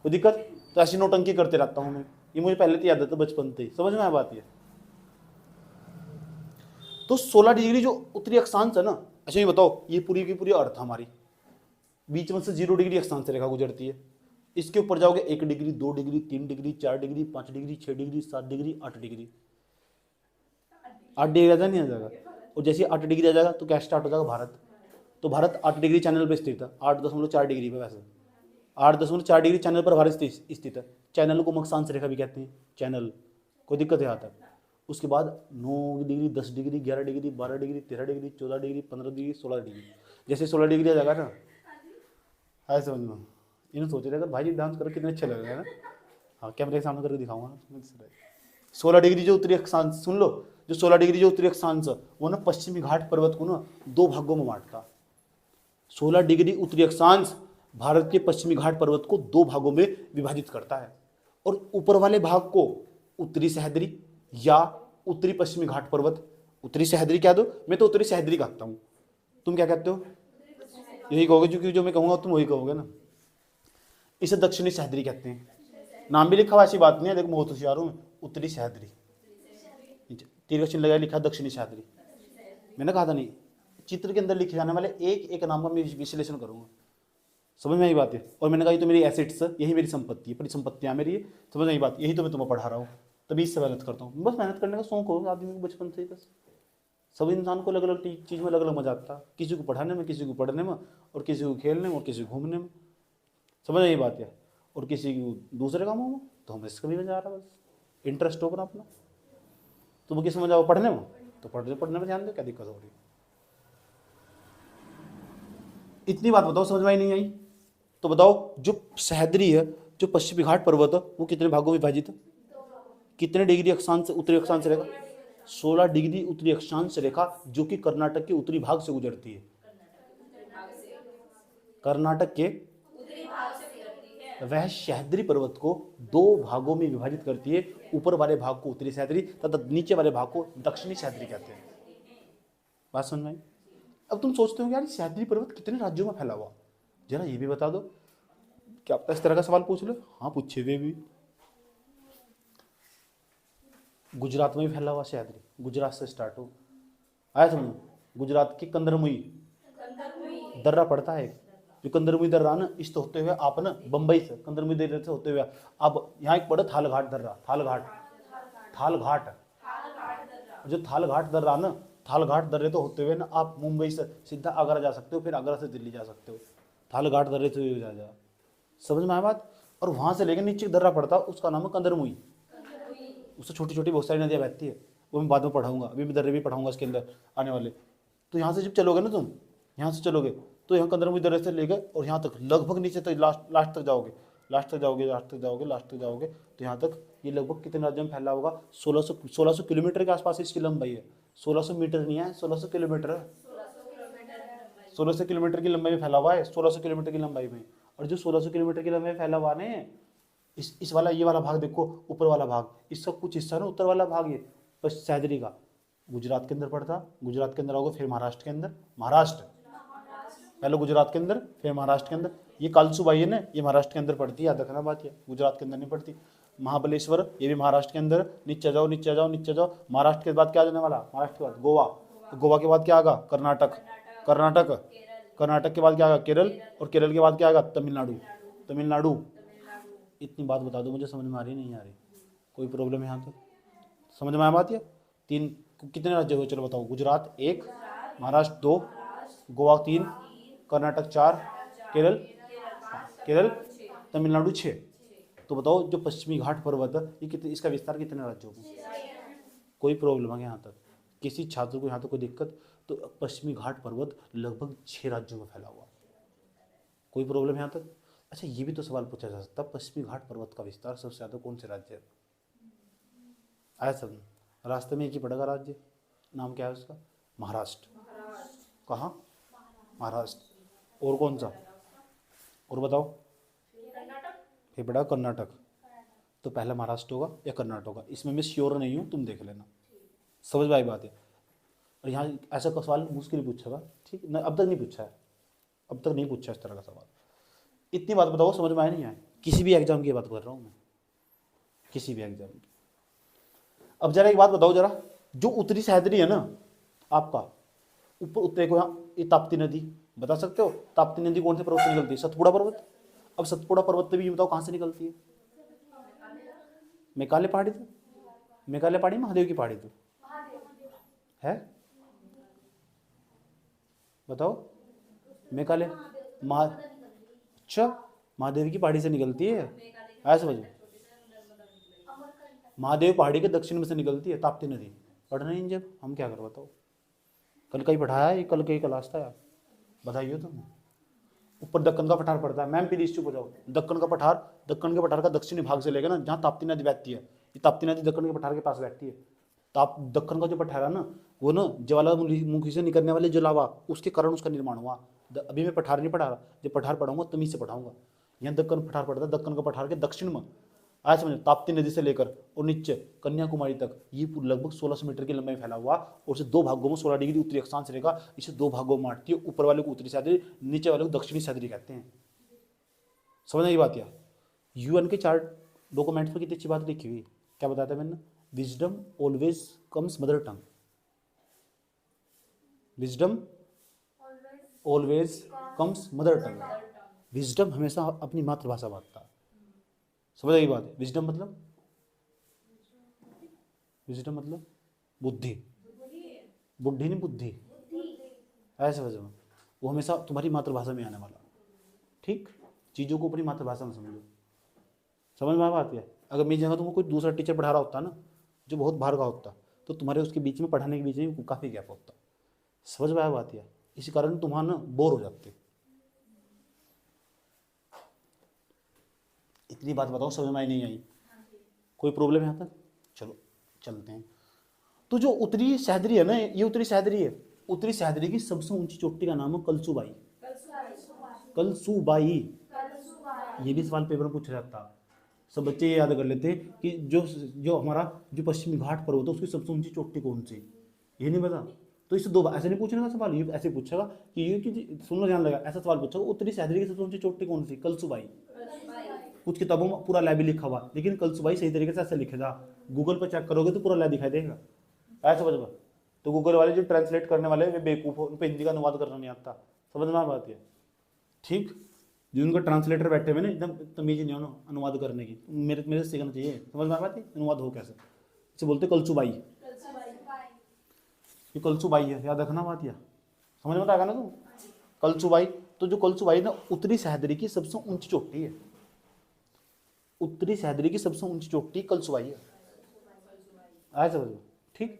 कोई दिक्कत? तो ऐसी नोटंकी करते रहता हूँ मैं, ये मुझे पहले तो याद है, बचपन से ही। समझ में आया बात? है तो 16 डिग्री जो उत्तरी अक्षांश है ना, अच्छा ये बताओ, ये पूरी की पूरी अर्थ हमारी बीच में से 0 डिग्री अक्षांश रेखा गुजरती है। इसके ऊपर जाओगे 1 degree, 2 degree, 3 degree, 4 degree, 5 degree, 6 degree, 7 degree, 8 degree. 8 degree आ नहीं आ जाएगा? और जैसे 8 डिग्री आ जाएगा तो क्या स्टार्ट हो जाएगा? भारत। तो भारत 8 डिग्री चैनल पर स्थित है, 8.4 डिग्री पे। वैसे 8.4 डिग्री चैनल पर भारत स्थित है। चैनल को अक्षांश रेखा भी कहते हैं, चैनल। कोई दिक्कत है यहाँ तक? उसके बाद 9 degree, 10 degree, 11 degree, 12 degree, 13 degree, 14 degree, 15 degree, 16 degree. जैसे 16 डिग्री आ जाएगा ना, है समझ में? इन्हें सोच रहे अगर भाई जी डांस करो कितने अच्छे लगेगा ना। हाँ, कैमरे के सामने करके दिखाऊंगा। 16 डिग्री जो उत्तरी अक्षांश, सुन लो, जो 16 डिग्री जो उत्तरी अक्षांश वो ना पश्चिमी घाट पर्वत को ना 2 भागों में बांटता। 16 डिग्री उत्तरी अक्षांश भारत के पश्चिमी घाट पर्वत को 2 भागों में विभाजित करता है। और ऊपर वाले भाग को उत्तरी सह्याद्री या उत्तरी पश्चिमी घाट पर्वत, उत्तरी सह्याद्री कह दो, मैं तो उत्तरी सह्याद्री कहता हूं। तुम क्या कहते हो? यही कहोगे, क्योंकि जो मैं कहूंगा तुम वही कहोगे ना। इसे दक्षिणी सह्याद्री कहते हैं। नाम भी लिखा हुआ, ऐसी बात नहीं है, देखो बहुत होशियार हूं। उत्तरी सह्याद्री, तीर का चिन्ह लगाया, लिखा दक्षिणी सह्याद्री। मैंने कहा था नहीं, चित्र के अंदर लिखे जाने वाले एक एक नाम का मैं विश्लेषण करूंगा। समझ में आई बात है? और मैंने कहा ये तो मेरी एसेट्स, यही मेरी संपत्ति है, परिसंपत्तियां मेरी है। समझ में आई बात? यही तो मैं तुम्हें पढ़ा रहा हूँ, तभी इससे मेहनत करता हूँ। बस मेहनत करने का शौक हो आदमी को बचपन से ही। बस सब इंसान को अलग अलग चीज़ में अलग अलग मजा आता है, किसी को पढ़ाने में, किसी को पढ़ने में, और किसी को खेलने में, और किसी को घूमने में। समझ आई बात है? और किसी को दूसरे कामों में। तो हमें इसका भी मजा आ रहा है, बस इंटरेस्ट होगा अपना। तुम्हें किस में जाओ? पढ़ने में, तो पढ़ने में ध्यान दो, क्या दिक्कत हो रही? इतनी बात बताओ, समझ में आई नहीं आई? तो बताओ, जो सह्याद्री है, जो पश्चिमी घाट पर्वत है, वो कितने भागों में विभाजित है? कितने डिग्री अक्षांश, उत्तरी अक्षांश रेखा? 16 डिग्री उत्तरी अक्षांश रेखा, जो कि कर्नाटक के उत्तरी भाग से गुजरती है। कर्नाटक के वह सह्याद्री पर्वत को 2 भागों में विभाजित करती है। ऊपर वाले भाग को उत्तरी सह्याद्री तथा नीचे वाले भाग को दक्षिणी सह्याद्री कहते हैं। बात समझ में आई? अब तुम सोचते हो यार सह्याद्री पर्वत कितने राज्यों में फैला हुआ, जरा ये भी बता दो। क्या आप इस तरह का सवाल पूछ लो? हाँ, पूछे हुए भी। गुजरात में भी फैला हुआ सह्याद्री, गुजरात से स्टार्ट हो आया समझ। गुजरात की कंदरमुई दर्रा पड़ता है, जो कंदरमुई दर्रा ना, इस तो होते हुए आप ना बंबई से कंदरमुई दर्रे से होते हुए अब यहाँ एक पड़ा थालघाट दर्रा, थालघाट जो थालघाट दर्रा ना, थालघाट दर्रे तो होते हुए ना आप मुंबई से सीधा आगरा जा सकते हो, फिर आगरा से दिल्ली जा सकते हो, थालघाट दर्रे से जा। समझ में आया बात? और वहां से लेकर नीचे दर्रा पड़ता है, उसका नाम है कंदरमुई। उससे छोटी छोटी बहुत सारी नदियाँ बहती है, वो मैं बाद में पढ़ाऊंगा, अभी मैं दर्रे भी पढ़ाऊंगा इसके अंदर आने वाले। तो यहाँ से जब चलोगे ना तुम, यहाँ से चलोगे तो यहाँ कंदरमुही दर्रे से लेकर और यहाँ तक लगभग नीचे तक लास्ट लास्ट तक जाओगे, लास्ट तक जाओगे, लास्ट तक जाओगे, लास्ट तक जाओगे, तो यहाँ तक ये लगभग कितने राज्यों में फैला होगा? 1600 किलोमीटर के आसपास इसकी लंबाई है। 1600 मीटर नहीं है, 1600 किलोमीटर है। 1600 किलोमीटर की लंबाई में फैला हुआ है, 1600 किलोमीटर की लंबाई में। और जो 1600 किलोमीटर की लंबाई में फैला हुआ है, इस वाला ये वाला भाग देखो, ऊपर वाला भाग, इसका कुछ हिस्सा ना उत्तर वाला भाग ये सह्याद्री का गुजरात के अंदर पड़ता, गुजरात के अंदर आओगे, फिर महाराष्ट्र के अंदर, महाराष्ट्र पहले गुजरात के अंदर, फिर महाराष्ट्र के अंदर। ये कालसूबाई है ना, ये महाराष्ट्र के अंदर पड़ती है, याद रखना बात है, गुजरात के अंदर नहीं पड़ती। महाबलेश्वर ये भी महाराष्ट्र के अंदर। नीचे जाओ, नीचे जाओ, नीचे जाओ, महाराष्ट्र के बाद क्या जाने वाला? महाराष्ट्र के बाद गोवा, तो गोवा के बाद क्या आएगा? कर्नाटक, कर्नाटक, कर्नाटक के बाद क्या आएगा? केरल, और केरल के बाद क्या आएगा? तमिलनाडु, तमिलनाडु। इतनी बात बता दो, मुझे समझ में आ रही नहीं आ रही? कोई प्रॉब्लम है यहाँ तक? समझ में आ बात है? तीन कितने राज्य हुए चलो बताओ? गुजरात 1, महाराष्ट्र 2, गोवा 3, कर्नाटक 4, केरल, केरल तमिलनाडु 6। तो बताओ जो पश्चिमी घाट पर्वत है ये कितने, इसका विस्तार कितने राज्यों में? कोई प्रॉब्लम है यहाँ तक? किसी छात्र को यहाँ तक कोई दिक्कत? तो पश्चिमी घाट पर्वत लगभग 6 राज्यों में फैला हुआ। कोई प्रॉब्लम यहाँ तक? अच्छा ये भी तो सवाल पूछा जा सकता, पश्चिमी घाट पर्वत का विस्तार सबसे ज़्यादा कौन से राज्य है? आया सब रास्ते में एक ही पड़ेगा राज्य, नाम क्या है उसका? महाराष्ट्र। कहाँ? महाराष्ट्र। और कौन सा? और बताओ। फिर पड़ा कर्नाटक। तो पहला महाराष्ट्र होगा या कर्नाटक होगा, इसमें मैं श्योर नहीं हूँ, तुम देख लेना। समझ में आई बात है? और यहाँ ऐसा का सवाल मुश्किल पूछेगा, ठीक है? अब तक नहीं पूछा है, अब तक नहीं पूछा इस तरह का सवाल। इतनी बात बताओ, समझ में आए नहीं आए? किसी भी एग्जाम की बात कर रहा हूँ मैं, किसी भी एग्जाम की। अब जरा एक बात बताओ जरा, जो उत्तरी सह्याद्री है ना आपका, ऊपर उत्तरी को यहाँ ये ताप्ती नदी, बता सकते हो ताप्ती नदी कौन से पर्वत से निकलती है? सतपुड़ा पर्वत। अब सतपुड़ा पर्वत भी ये बताओ कहाँ से निकलती है? मेघालय पहाड़ी। तो मेघालय पहाड़ी, महादेव की पहाड़ी तो है, बताओ। मेघालय अच्छा महादेव की पहाड़ी से निकलती है, ऐसा समझो। महादेव पहाड़ी के दक्षिण में से निकलती है ताप्ती नदी। पढ़ना नहीं जब हम क्या कर बताओ? कल का ही पढ़ाया है, कल का ही क्लास था यार, बताइए तुम। ऊपर दक्कन का पठार पड़ता है, मैम प्लीज चुप हो जाओ। दक्कन का पठार, दक्कन के पठार का दक्षिणी भाग से लेकर ना जहाँ ताप्ती नदी बहती है, ये ताप्ती नदी दक्कन के पठार के पास बैठती है। दक्कन का जो पठार है ना, वो ना ज्वालामुखी से निकलने वाले जो लावा, उसके कारण उसका निर्माण हुआ। अभी मैं पठार नहीं पढ़ा रहा, जब पठार पढ़ाऊंगा तमीज से पढ़ाऊंगा। यहाँ दक्कन पठार पड़ता है, दक्कन का पठार के दक्षिण में, आज समझो, ताप्ती नदी से लेकर और नीचे कन्याकुमारी तक ये लगभग 1600 मीटर की लंबाई फैला हुआ। और इसे 2 भागों में 16 डिग्री उत्तरी अक्षांश रहेगा। इसे 2 भागों में बांटती है, ऊपर वाले को उत्तरी सह्याद्री, नीचे वाले को दक्षिणी सह्याद्री कहते हैं। समझना ये बात? यार UN के 4 डॉक्यूमेंट्स पर कितनी अच्छी बात लिखी हुई, क्या बताया था मैंने? Wisdom always comes mother tongue, wisdom always comes mother tongue. Wisdom हमेशा अपनी मातृभाषा बांटता है। समझ आई बात है? विजडम मतलब, विजडम मतलब बुद्धि, बुद्धि नहीं बुद्धि, ऐसे समझो। वो हमेशा तुम्हारी मातृभाषा में आने वाला, ठीक? चीज़ों को अपनी मातृभाषा में समझो। समझ में बात है? अगर मेरी जगह तुमको कोई दूसरा टीचर पढ़ा रहा होता ना, जो बहुत बाहर का होता, तो तुम्हारे उसके बीच में पढ़ाने के बीच में काफ़ी गैप होता। समझ में बात है? इसी कारण तुम्हारा ना बोर हो जाते। इतनी बात बताओ, समझ में आई नहीं आई? कोई प्रॉब्लम है यहाँ तक? चलो चलते हैं। तो जो उत्तरी सह्याद्री है ना, ये उत्तरी सह्याद्री है। उत्तरी सह्याद्री की सबसे ऊंची चोटी का नाम है कलसूबाई, कलसूबाई। ये भी सवाल पेपर में पूछा जाता, सब बच्चे ये याद कर लेते कि जो हमारा जो पश्चिमी घाट पर्वत है उसकी सबसे ऊंची चोटी कौन सी, ये नहीं पता। तो इससे 2 बार ऐसे नहीं पूछने का सवाल, ये ऐसे पूछेगा कि ये कि सुनना ध्यान लगा, ऐसा सवाल पूछेगा उत्तरी सह्याद्री की सबसे ऊंची चोटी कौन सी? कलसूबाई। कुछ किताबों में पूरा लैब लिखा हुआ, लेकिन कलसूबाई सही तरीके से ऐसे लिखेगा, गूगल पर चेक करोगे तो पूरा लैब दिखाई देगा, ऐसा समझ में। तो गूगल वाले जो ट्रांसलेट करने वाले वे बेवकूफ़ हो, उनको हिंदी का अनुवाद करना नहीं आता। समझ में आ बात है? ठीक, जो उनका ट्रांसलेटर बैठे हुए ना, एकदम तमीज नहीं हो अनुवाद करने की, मेरे से सीखना चाहिए। समझ में आ बात है? अनुवाद हो कैसे, इसे बोलते कलसूबाई। ये कलसूबाई है, याद रखना बात। या समझ में आएगा ना तुम? कलसूबाई। तो जो कलसूबाई ना उत्तरी सह्याद्री की सबसे ऊंची चोटी है, उत्तरी सह्याद्री की सबसे ऊंची चोटी कलसूबाई है, आया समझ में? ठीक,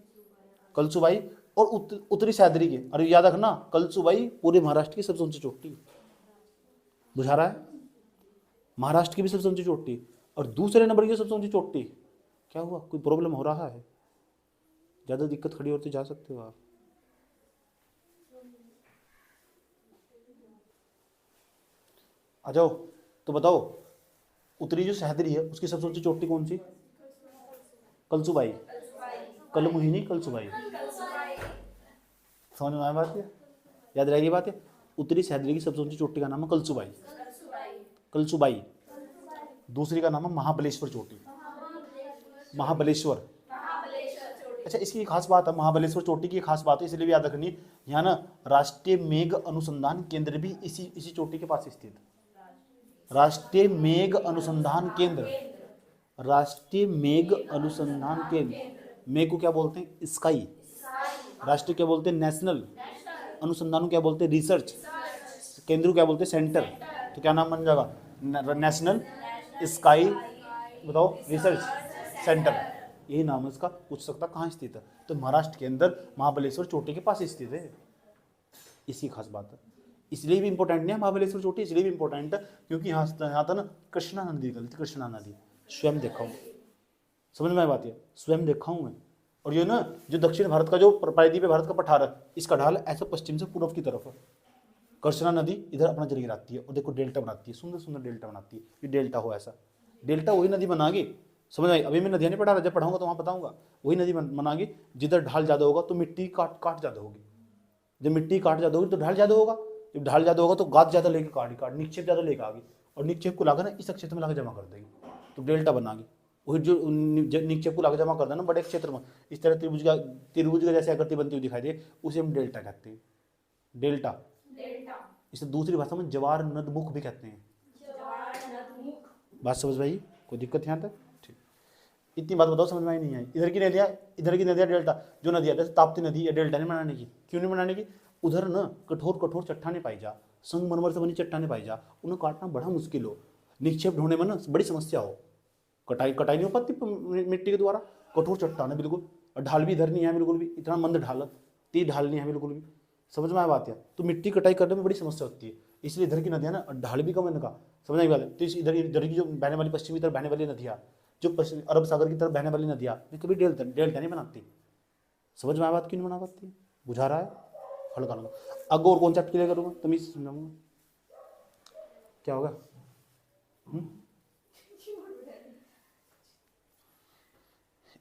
कलसूबाई। और उत्तरी सह्याद्री के, अरे याद रखना कलसुबाई पूरे महाराष्ट्र की सबसे ऊंची चोटी, बुझा रहा है, महाराष्ट्र की भी सबसे ऊंची चोटी और दूसरे नंबर की सबसे ऊंची चोटी। क्या हुआ, कोई प्रॉब्लम हो रहा है, ज्यादा दिक्कत खड़ी होती जा सकते हो आप। आ जाओ, तो बताओ उत्तरी जो सह्याद्री है उसकी सबसे ऊंची चोटी कौन सी? कलसुबाई, कलमुही, कलसुबाई। समझ में आया बात है, याद रहेगी बात है। उत्तरी सह्याद्री की सबसे ऊंची चोटी का नाम है कलसुबाई, कलसुबाई। दूसरी का नाम है महाबलेश्वर चोटी, महाबलेश्वर। अच्छा, इसकी खास बात है, महाबलेश्वर चोटी की खास बात है इसलिए भी याद रखनी, यहाँ ना राष्ट्रीय मेघ अनुसंधान केंद्र भी इसी चोटी के पास स्थित। राष्ट्रीय मेघ अनुसंधान केंद्र, राष्ट्रीय मेघ अनुसंधान केंद्र, मेघ को क्या बोलते हैं? स्काई। राष्ट्रीय क्या बोलते हैं? नेशनल। अनुसंधान को क्या बोलते हैं? रिसर्च। केंद्र को क्या बोलते हैं? सेंटर। तो क्या नाम बन जाएगा? नेशनल स्काई, बताओ, रिसर्च सेंटर, यही नाम है इसका। पूछ सकता कहाँ स्थित है, तो महाराष्ट्र के अंदर महाबलेश्वर चोटी के पास स्थित है। इसी खास बात है, इसलिए भी इंपॉर्टेंट नहीं है महाबलेश्वर चोटी, इसलिए भी इंपॉर्टेंट है क्योंकि यहाँ था ना कृष्णा नदी निकलती, कृष्णा नदी, स्वयं देखा हूँ, समझ में आई बात है, स्वयं देखा हूँ मैं। और ये ना जो दक्षिण भारत का जो प्रायद्वीप भारत का पठार है, इसका ढाल ऐसे पश्चिम से पूर्व की तरफ है। कृष्णा नदी इधर अपना जल गिराती है और देखो डेल्टा बनाती है, सुंदर सुंदर डेल्टा बनाती है। ये डेल्टा हो ऐसा, डेल्टा वही नदी बनागी, समझ आई। अभी मैं नदियाँ नहीं पढ़ा रहा, जब पढ़ाऊंगा तो वहाँ बताऊंगा। वही नदी बनागी जिधर ढाल ज़्यादा होगा तो मिट्टी काट ज़्यादा होगी, जब मिट्टी काट ज़्यादा होगी तो ढाल ज़्यादा होगा, जब ढाल ज़्यादा होगा तो गाद ज़्यादा लेके काट निक्षेप ज़्यादा लेके आगे, और निक्षेप को लाकर ना इस क्षेत्र में लाकर जमा कर देगी, तो डेल्टा बनागी। वही जो निक्षेप को लाकर जमा कर देना बड़े क्षेत्र में, इस तरह त्रिभुज का जैसे आकृति बनती हुई दिखाई दे, उसे हम डेल्टा कहते हैं, डेल्टा। इसे दूसरी भाषा में जवार नदमुख भी कहते हैं। बात समझ भाई, कोई दिक्कत यहाँ तक? ठीक, इतनी बात बताओ, समझ में आई नहीं आई? इधर की नदियाँ डेल्टा, जो नदियाँ जैसे ताप्ती नदी या डेल्टा नहीं बनाने की, क्यों नहीं बनाने की? उधर ना कठोर चट्टाने पाई जा, संगमरमर से बनी चट्टाने पाई जा, उन्हें काटना बड़ा मुश्किल हो, निक्षेप ढूंढने में ना बड़ी समस्या हो, कटाई नहीं हो पाती मिट्टी के द्वारा, कठोर चट्टान है बिल्कुल, और ढाल भी इधर नहीं है बिल्कुल भी, इतना मंद ढाल, तेज ढाल नहीं है बिल्कुल भी, समझ में आया बात है। तो मिट्टी कटाई करने में बड़ी समस्या होती है, इसलिए इधर की नदियाँ ना ढाल भी कम है इनका, समझ आई बात है। तो इधर की जो बहने वाली पश्चिमी तरफ बहने वाली नदियाँ, जो पश्चिमी अरब सागर की तरफ बहने वाली नदियाँ, ये कभी डेल्टा नहीं बनाती, समझ में आया बात? क्यों नहीं बना पाती? बुझा रहा है, हल्का लगा। अब और कौन चैप्टर क्लियर करूँगा, तमीज समझाऊंगा, क्या होगा?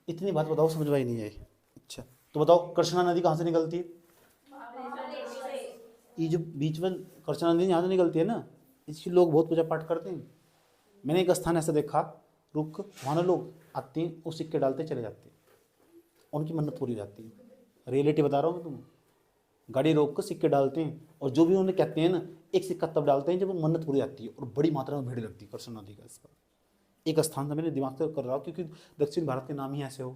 इतनी बात बताओ, समझ में आई नहीं आई? अच्छा, तो बताओ कृष्णा नदी कहाँ से निकलती है? ये जो बीच में कृष्णा नदी यहाँ से निकलती है ना, इसकी लोग बहुत पूजा पाठ करते हैं। मैंने एक स्थान ऐसा देखा, रुक, वहाँ ना लोग आते हैं और सिक्के डालते चले जाते हैं, उनकी मन्नत पूरी हो जाती है। रियलिटी बता रहा हूँ तुम, गाड़ी रोक कर सिक्के डालते हैं, और जो भी उन्हें कहते हैं ना, एक सिक्का तब डालते हैं जब मन्नत पूरी जाती है, और बड़ी मात्रा में भीड़ लगती है कृष्णा नदी का। इसका एक स्थान था, मैंने दिमाग से कर रहा हूँ क्योंकि दक्षिण भारत के नाम ही ऐसे हो।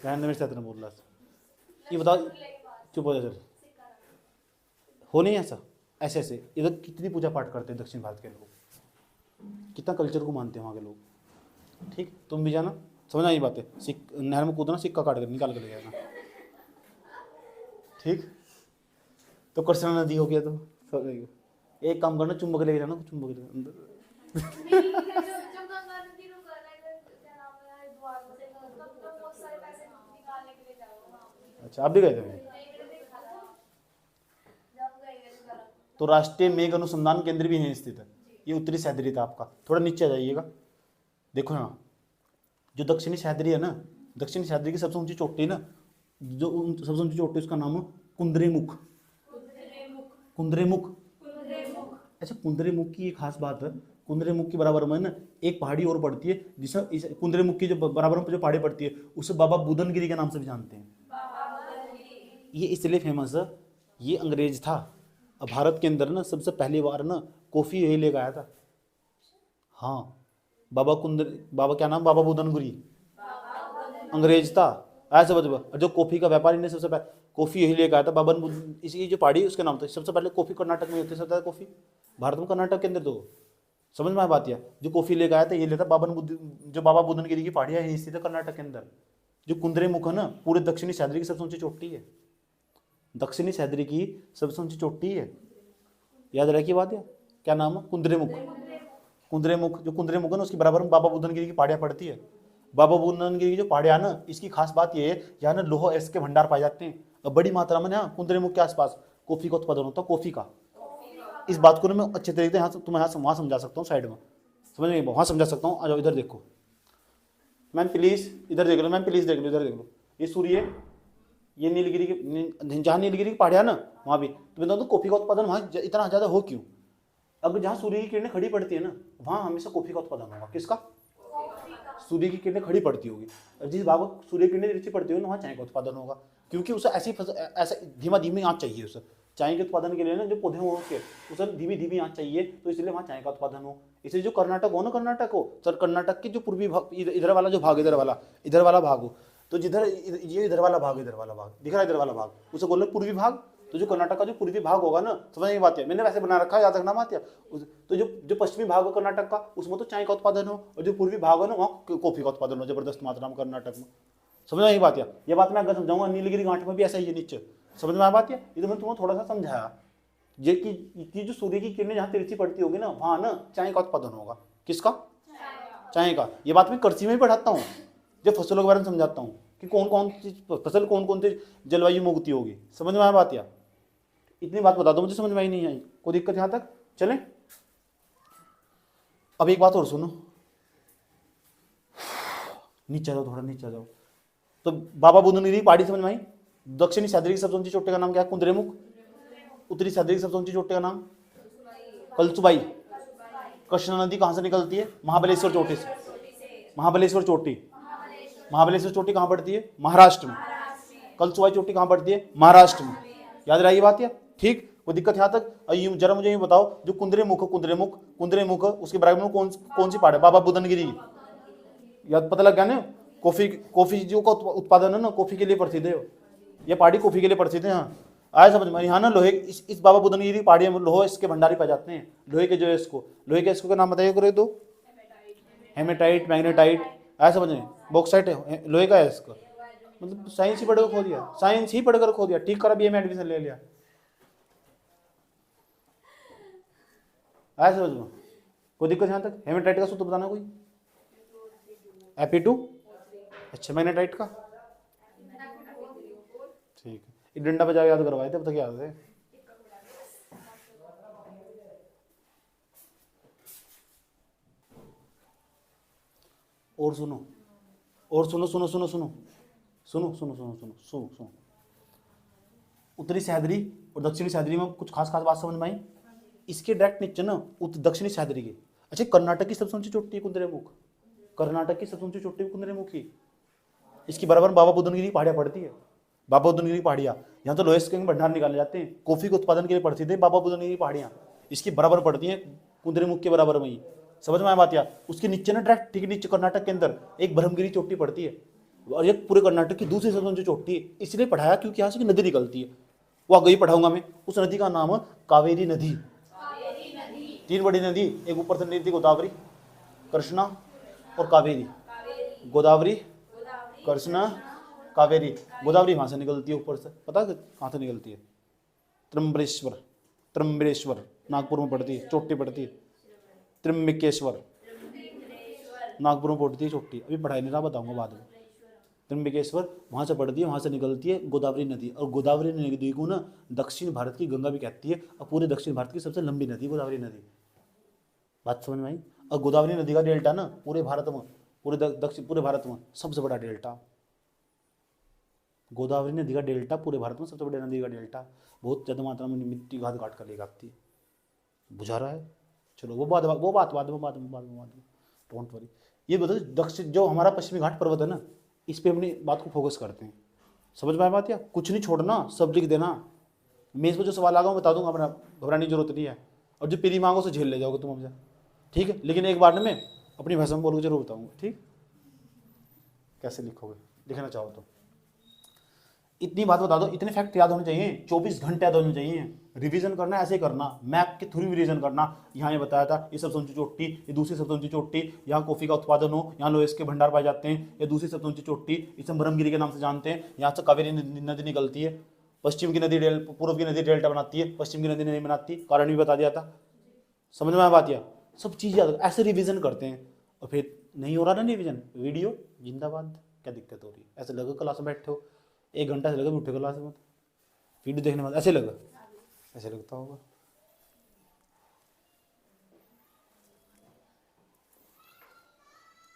बोल रहा था, ये बताओ, चुप हो जा, चल, हो नहीं ऐसा, ऐसे इधर कितनी पूजा पाठ करते हैं दक्षिण भारत के लोग, कितना कल्चर को मानते हैं वहाँ के लोग। ठीक, तुम भी जाना, समझना ये बात है, नहर में कूदना, सिक्का काट कर निकाल कर ले जाना, ठीक। तो कृष्णा नदी हो गया, तो एक काम करना, चुंबक लेके जाना, चुंबक लेके अंदर। अच्छा, आप भी गए थे? तो राष्ट्रीय मेघ अनुसंधान केंद्र भी यहीं स्थित है, ये उत्तरी सह्याद्री था आपका। थोड़ा नीचे आ जाइएगा, देखो यहाँ जो दक्षिणी सह्याद्री है ना, दक्षिणी सह्याद्री की सबसे ऊंची चोटी ना, जो सबसे ऊंची चोटी उसका नाम है कुंद्रेमुख। कुंद्रेमुख, अच्छा, कुंद्रेमुख की एक खास बात है, कुंद्रेमुख के बराबर में ना एक पहाड़ी और पड़ती है, जिसे कुंद्रेमुख की जो बराबर में जो पहाड़ी पड़ती है उसे बाबा बुदनगिरी के नाम से भी जानते हैं। ये इसलिए फेमस है, ये अंग्रेज था, अब भारत के अंदर ना सबसे पहली बार ना कॉफ़ी यही लेकर आया था। हाँ, बाबा क्या नाम, बाबा बुदनगिरी, अंग्रेज था ऐसा बता। जो कॉफ़ी का व्यापारी ने सबसे पहले कॉफ़ी यही लेकर आया था, बाबा इसी जो पहाड़ी उसके नाम था। सबसे पहले कॉफ़ी कर्नाटक में होती है, सबसे कॉफ़ी भारत में कर्नाटक के अंदर। तो समझ में आ बात, या जो कॉफ़ी लेकर आया था ये लेता जो बाबा बुदनगिरी की पहाड़ियाँ यही स्थित है कर्नाटक के अंदर, जो कुंद्रेमुख है ना, पूरे दक्षिणी सह्याद्री की सबसे ऊंची चोटी है। दक्षिणी सह्याद्री की सबसे ऊंची चोटी है, याद रखिए बात है। क्या नाम है? कुंद्रेमुख। कुंद्रेमुख, जो कुंद्रेमुख है ना, उसके बराबर में बाबा बुदनगिरी की पहाड़ियां पड़ती है। बाबा बुदनगिरी की जो पहाड़ियां ना, इसकी खास बात ये है, यहाँ ना लोह एस के भंडार पाए जाते हैं। अब बड़ी मात्रा में ना कुंद्रेमुख के आसपास कॉफी का उत्पादन होता है, कॉफी का। इस बात को ना मैं अच्छे तरीके से यहाँ तुम्हें वहां समझा सकता हूँ, साइड में समझ में, वहां समझा सकता हूँ। आ जाओ इधर देखो मैम प्लीज, इधर देख लो मैम प्लीज, देख लो इधर देख लो, ये सूर्य, ये नीलगिरी की, जहाँ नीलगिरी की पहाड़ियां ना वहां भी तो मैं तो कॉफी का उत्पादन वहां इतना ज्यादा हो क्यों? अब जहाँ सूर्य की किरणें खड़ी पड़ती है ना, वहां हमेशा कॉफी का उत्पादन होगा। किसका? सूर्य की किरणें खड़ी पड़ती होगी, और जिस भाग को सूर्य की किरणें नीचे पड़ती होगी ना, वहाँ चाय का उत्पादन होगा। क्योंकि उसे ऐसा धीमा धीमी आँच चाहिए उसे चाय के उत्पादन के लिए ना, जो पौधे हो के उसे धीमी धीमी आँच चाहिए, तो इसलिए वहाँ चाय का उत्पादन हो। इसलिए जो कर्नाटक हो ना, कर्नाटक हो सर, कर्नाटक की जो पूर्वी भाग, इधर वाला जो भाग, इधर वाला भाग हो, तो जिधर ये इधर वाला भाग दिख रहा है, इधर वाला भाग, उसे बोल रहे पूर्वी भाग। तो जो कर्नाटक का जो पूर्वी भाग होगा ना, समझ में बात है, मैंने वैसे बना रखा है, याद रखना बात है। तो जो पश्चिमी भाग हो कर्नाटक का, उसमें तो चाय का उत्पादन हो, और जो पूर्वी भाग हो ना, वहाँ कॉफी का उत्पादन हो जबरदस्त मात्रा में कर्नाटक में। समझ में आई बात है? ये बात मैं अगर समझाऊंगा, नीलगिरी घाट में भी ऐसा ही है नीचे। समझ में आ बात है? ये तो मैं तुम्हें थोड़ा सा समझाया, ये कि जो सूर्य की किरणें जहाँ तिरछी पड़ती होगी ना, वहाँ ना चाय का उत्पादन होगा। किसका? चाय का। ये बात मैं कर्सी में भी पढ़ाता हूँ, जब फसलों के बारे में समझाता हूँ कि कौन कौन सी फसल कौन कौन सी जलवायु में उगती होगी। समझ में आया बात? या इतनी बात बता दो, मुझे समझ में आई नहीं आई, कोई दिक्कत यहाँ तक? चले अब एक बात और सुनो, नीचे जाओ, थोड़ा नीचे जाओ। तो बाबा बुदनगिरी पहाड़ी समझ में आई। दक्षिणी सह्याद्री की सबसे ऊंची चोटी का नाम क्या है? कुंद्रेमुख। उत्तरी सह्याद्री की सबसे ऊंची चोटी का नाम? कलसुबाई। कृष्णा नदी कहाँ से निकलती है? महाबलेश्वर चोटी से। महाबलेश्वर चोटी, महाबलेश्वर चोटी कहाँ पड़ती है? महाराष्ट्र में। कलसुबाई चोटी कहाँ पड़ती है? महाराष्ट्र में। याद रही बात है? ठीक, कोई दिक्कत यहाँ तक? जरा मुझे ये बताओ, जो कुंद्रेमुख उसके बराबर में कौन सी पहाड़ है? बाबा बुदनगिरी। याद पता लग गया ना? कॉफी जो का उत्पादन है ना, कॉफी के लिए प्रसिद्ध है। ये पहाड़ी कॉफी के लिए प्रसिद्ध है। यहाँ आया समझ में? यहाँ ना लोहे, इस बाबा बुदनगिरी पहाड़ी में लोहे इसके भंडारी पाए जाते हैं। लोहे के जो है इसको, लोहे के इसको का नाम बताइए करो। तो हेमेटाइट, मैग्नेटाइट, आया समझ में? बॉक्साइट है, लोहे का है इसका। मतलब साइंस ही पढ़कर खो दिया, साइंस ही पढ़कर खो दिया। ठीक करा, बीए में एडमिशन ले लिया। आया समझ में? कोई दिक्कत यहाँ तक? हेमेटाइट का सूत्र बताना कोई? Fe2। अच्छा, मैग्नेटाइट का? ठीक है, ये डंडा बजा याद करवाए थे, अब तक याद है। और सुनो, और सुनो सुनो सुनो सुनो सुनो सुनो सुनो सुनो सुनो सुनो उत्तरी सह्याद्री और दक्षिणी सह्याद्री में कुछ खास खास बात समझ में आई। इसके डायरेक्ट नीचे ना दक्षिणी सह्याद्री के, अच्छा, कर्नाटक की सबसे ऊंची चोटी है कुंद्रेमुख। कर्नाटक की सबसे ऊंची चोटी है कुंद्रेमुख की। इसकी बराबर बाबा बुदनगिरी पहाड़ियां पड़ती है। बाबा बुदनगिरी पहाड़ियां, यहाँ तो लोहे के भंडार निकाले जाते हैं, कॉफी के उत्पादन के लिए प्रसिद्ध है बाबा बुदनगिरी पहाड़ियां। इसकी बराबर पड़ती है कुंद्रेमुख के बराबर में ही। समझ में आया बात? या उसके नीचे ना डायरेक्ट ठीक नीचे कर्नाटक के अंदर एक ब्रह्मगिरी चोटी पड़ती है, और ये पूरे कर्नाटक की दूसरी सबसे ऊंची चोटी है। इसलिए पढ़ाया क्योंकि यहाँ से नदी निकलती है, वो आगे ही पढ़ाऊंगा मैं। उस नदी का नाम है कावेरी नदी। तीन बड़ी नदी, एक ऊपर से नदी गोदावरी, कृष्णा और कावेरी। गोदावरी, कृष्णा, कावेरी। गोदावरी वहां से निकलती है ऊपर से, पता है कहाँ से निकलती है? त्र्यंबकेश्वर, त्र्यंबकेश्वर नागपुर में पड़ती है, चोटी पड़ती है। त्र्यंबकेश्वर नागपुर में पड़ती है चोटी, अभी पढ़ाई नहीं रहा, बताऊंगा बाद में। त्र्यंबकेश्वर वहाँ से पड़ती है, वहाँ से निकलती है गोदावरी नदी। और गोदावरी नदी को ना दक्षिण भारत की गंगा भी कहती है, और पूरे दक्षिण भारत की सबसे लंबी नदी गोदावरी नदी। बात समझ में आई? और गोदावरी नदी का डेल्टा ना पूरे भारत में, पूरे भारत में सबसे बड़ा डेल्टा। गोदावरी नदी का डेल्टा पूरे भारत में सबसे बड़ी नदी का डेल्टा। बहुत ज़्यादा मात्रा में मिट्टी घात काट कर ले आती है। बुझा रहा है? चलो वो बात बाद में डोंट वरी। ये बताओ, दक्षिण जो हमारा पश्चिमी घाट पर्वत है ना, इस पे अपनी बात को फोकस करते हैं। समझ में आया बात? या कुछ नहीं छोड़ना, सब लिख देना। मैं इसमें जो सवाल आ गया बता दूंगा, अपना घबराने की जरूरत नहीं है। और जो पीरी मांगो से झेल ले जाओगे तुम हमसे, ठीक है? लेकिन एक बार ना मैं अपनी भाषा में बोल के जरूर बताऊंगा, ठीक? कैसे लिखोगे, लिखना चाहो तो। इतनी बात बता दो, इतने फैक्ट याद होने चाहिए, 24 घंटे याद होने चाहिए, रिवीजन करना है, ऐसे करना, मैप के थ्रू रिवीजन करना। यहाँ ये बताया था ये सबसे ऊंची चोटी, ये दूसरी सबसे ऊंची चोटी, यहाँ कॉफी का उत्पादन हो, यहाँ लोहे के भंडार पाए जाते हैं, ये दूसरी सबसे ऊंची चोटी, इसे हम ब्रह्मगिरी के नाम से जानते हैं। यहाँ से कावेरी नदी निकलती है, पश्चिम की नदी पूर्व की नदी डेल्टा बनाती है, पश्चिम की नदी नहीं बनाती, कारण भी बता दिया था। समझ में आ बात? या सब चीज़ याद, ऐसे रिवीजन करते हैं। और फिर नहीं हो रहा ना रिवीजन, वीडियो जिंदाबाद, क्या दिक्कत हो रही है? ऐसे लगे क्लास में बैठे हो 1 घंटा से लगे उठे क्लास में, वीडियो देखने में ऐसे लगा, ऐसे लगता होगा।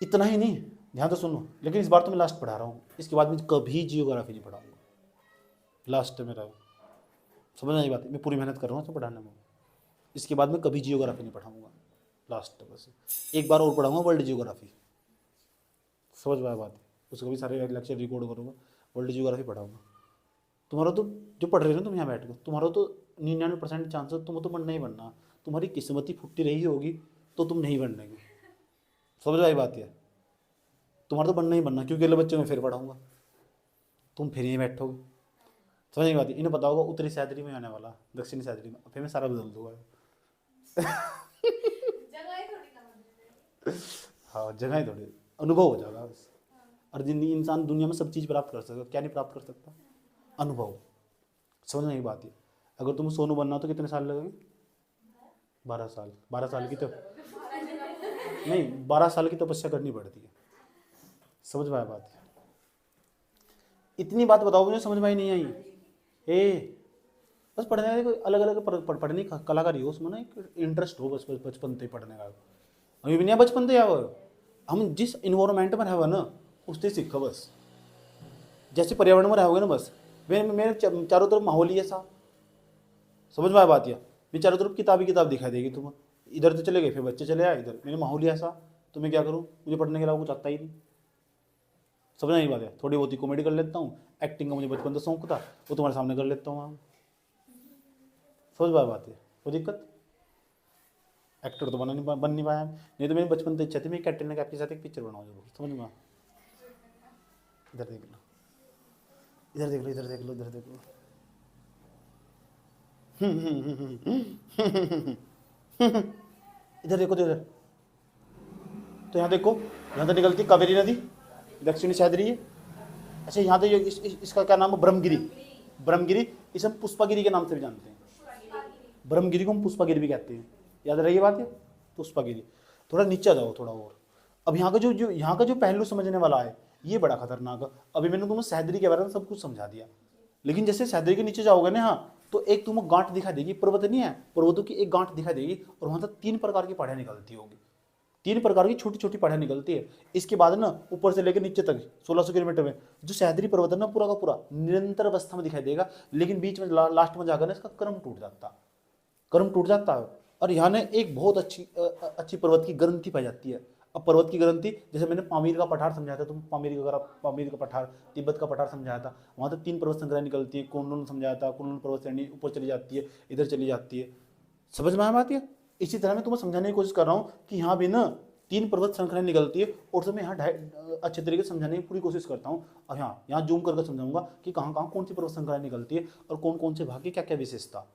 इतना ही नहीं, ध्यान तो सुनो, लेकिन इस बार तो मैं लास्ट पढ़ा रहा हूँ, इसके बाद मैं कभी जियोग्राफी नहीं पढ़ाऊंगा, लास्ट मेरा। समझ आई बात? मैं पूरी मेहनत कर रहा हूँ तो पढ़ाने में, इसके बाद मैं कभी जियोग्राफी नहीं पढ़ाऊंगा, लास्ट बस एक बार और पढ़ाऊंगा वर्ल्ड जियोग्राफी। समझ में आया बात? उसको भी सारे लेक्चर रिकॉर्ड करूँगा, वर्ल्ड जियोग्राफी पढ़ाऊंगा। तुम्हारा तो जो पढ़ रहे हो तुम यहाँ बैठ के, तुम्हारा तो 99% चांस है तुम तो बनना ही बनना, तुम्हारी किस्मत ही फुट्टी रही होगी तो तुम नहीं बनने की। समझ आई बात? है तुम्हारा तो बनना ही बनना, क्योंकि अगले बच्चे में फिर पढ़ाऊंगा, तुम फिर यहीं बैठोगे। समझ नहीं बात? इन्हें पता होगा उत्तरी सैदरी में आने वाला, दक्षिणी सैदरी में, फिर मैं सारा बदल दूंगा। हाँ जगह ही थोड़ी, अनुभव हो जाएगा बस। और जिंदगी इंसान दुनिया में सब चीज़ प्राप्त कर सकता, क्या नहीं प्राप्त कर सकता? अनुभव। समझ नहीं बात है? अगर तुम सोनू बनना तो कितने साल लगेंगे? 12 साल। 12 साल की तो नहीं, 12 साल की तपस्या करनी पड़ती है। समझ में आया बात? इतनी बात बताओ मुझे, समझ में ही नहीं आई। बस पढ़ने का अलग अलग पढ़ने की कलाकारी हो, उसमें ना एक इंटरेस्ट हो, बस बचपन से पढ़ने का। अभी भी नहीं बचपन से आव, हम जिस इन्वायरमेंट में रहोगे ना उससे सीखो, बस जैसे पर्यावरण में रहोगे ना, बस मेरे चारों तरफ माहौल ही ऐसा। समझ में आया बात? या मेरे चारों तरफ किताब दिखाई देगी, तुम इधर तो चले गए, फिर बच्चे चले आए इधर, मेरे माहौल ही ऐसा, तो मैं क्या करूँ? मुझे पढ़ने के अलावा कुछ आता ही नहीं। समझ नहीं बात है? थोड़ी बहुत ही कॉमेडी कर लेता हूँ, एक्टिंग का मुझे बचपन से शौक था, वो तुम्हारे सामने कर लेता हूँ। समझ में आया बात है? कोई दिक्कत? एक्टर तो बन नहीं पाया, नहीं तो मेरी बचपन से इच्छा थी मैं कैटरीना कैफ के साथ एक पिक्चर बनाऊँ। समझ में? इधर देख लो, इधर देख लो, इधर देख लो, इधर देख लो। इधर देखो, इधर तो यहाँ देखो, यहाँ से निकलती कावेरी नदी, दक्षिणी सैदरी है। अच्छा यहाँ तो इसका क्या नाम है? ब्रह्मगिरी। ब्रह्मगिरी इसे हम पुष्पागिरी के नाम से भी जानते हैं। ब्रह्मगिरी को हम पुष्पागिरी भी कहते हैं, याद रही बात है? पुष्पागिरी। थोड़ा नीचे जाओ थोड़ा और, अब यहाँ का जो पहलू समझने वाला है ये बड़ा खतरनाक है। अभी मैंने तुम्हें सैदरी के बारे में सब कुछ समझा दिया, लेकिन जैसे सैदरी के नीचे जाओगे ना, हाँ, तो एक तुम्हें गांठ दिखा देगी, पर्वत नहीं है, पर्वतों की एक गांठ दिखा देगी, और वहां तक 3 प्रकार की पहाड़ियां निकलती होगी, 3 प्रकार की छोटी छोटी पहाड़ियां निकलती है। इसके बाद ना ऊपर से लेकर नीचे तक 1600 किलोमीटर में जो सैदरी पर्वत है ना, पूरा का पूरा निरंतर अवस्था में दिखाई देगा, लेकिन बीच में लास्ट में जाकर ना इसका क्रम टूट जाता है। और यहाँ ने एक बहुत अच्छी पर्वत की ग्रंथि पाई जाती है। अब पर्वत की ग्रंथि, जैसे मैंने पामीर का पठार समझाया था, तुम पामीर का पठार, तिब्बत का पठार समझाया था, वहाँ तो 3 पर्वत श्रृंखलाएं निकलती है। कुनलुन समझाया था, कुनलुन पर्वत श्रेणी ऊपर चली जाती है, इधर चली जाती है। समझ में आती है? इसी तरह मैं तुम्हें समझाने की कोशिश कर रहा हूँ कि यहाँ भी ना 3 पर्वत श्रृंखलाएं निकलती है, और तो मैं यहाँ अच्छे तरीके से समझाने की पूरी कोशिश करता हूँ। और यहाँ जूम करके समझाऊंगा कि कहाँ कहाँ कौन सी पर्वत श्रृंखलाएं निकलती है, और कौन कौन से भाग की क्या क्या विशेषता,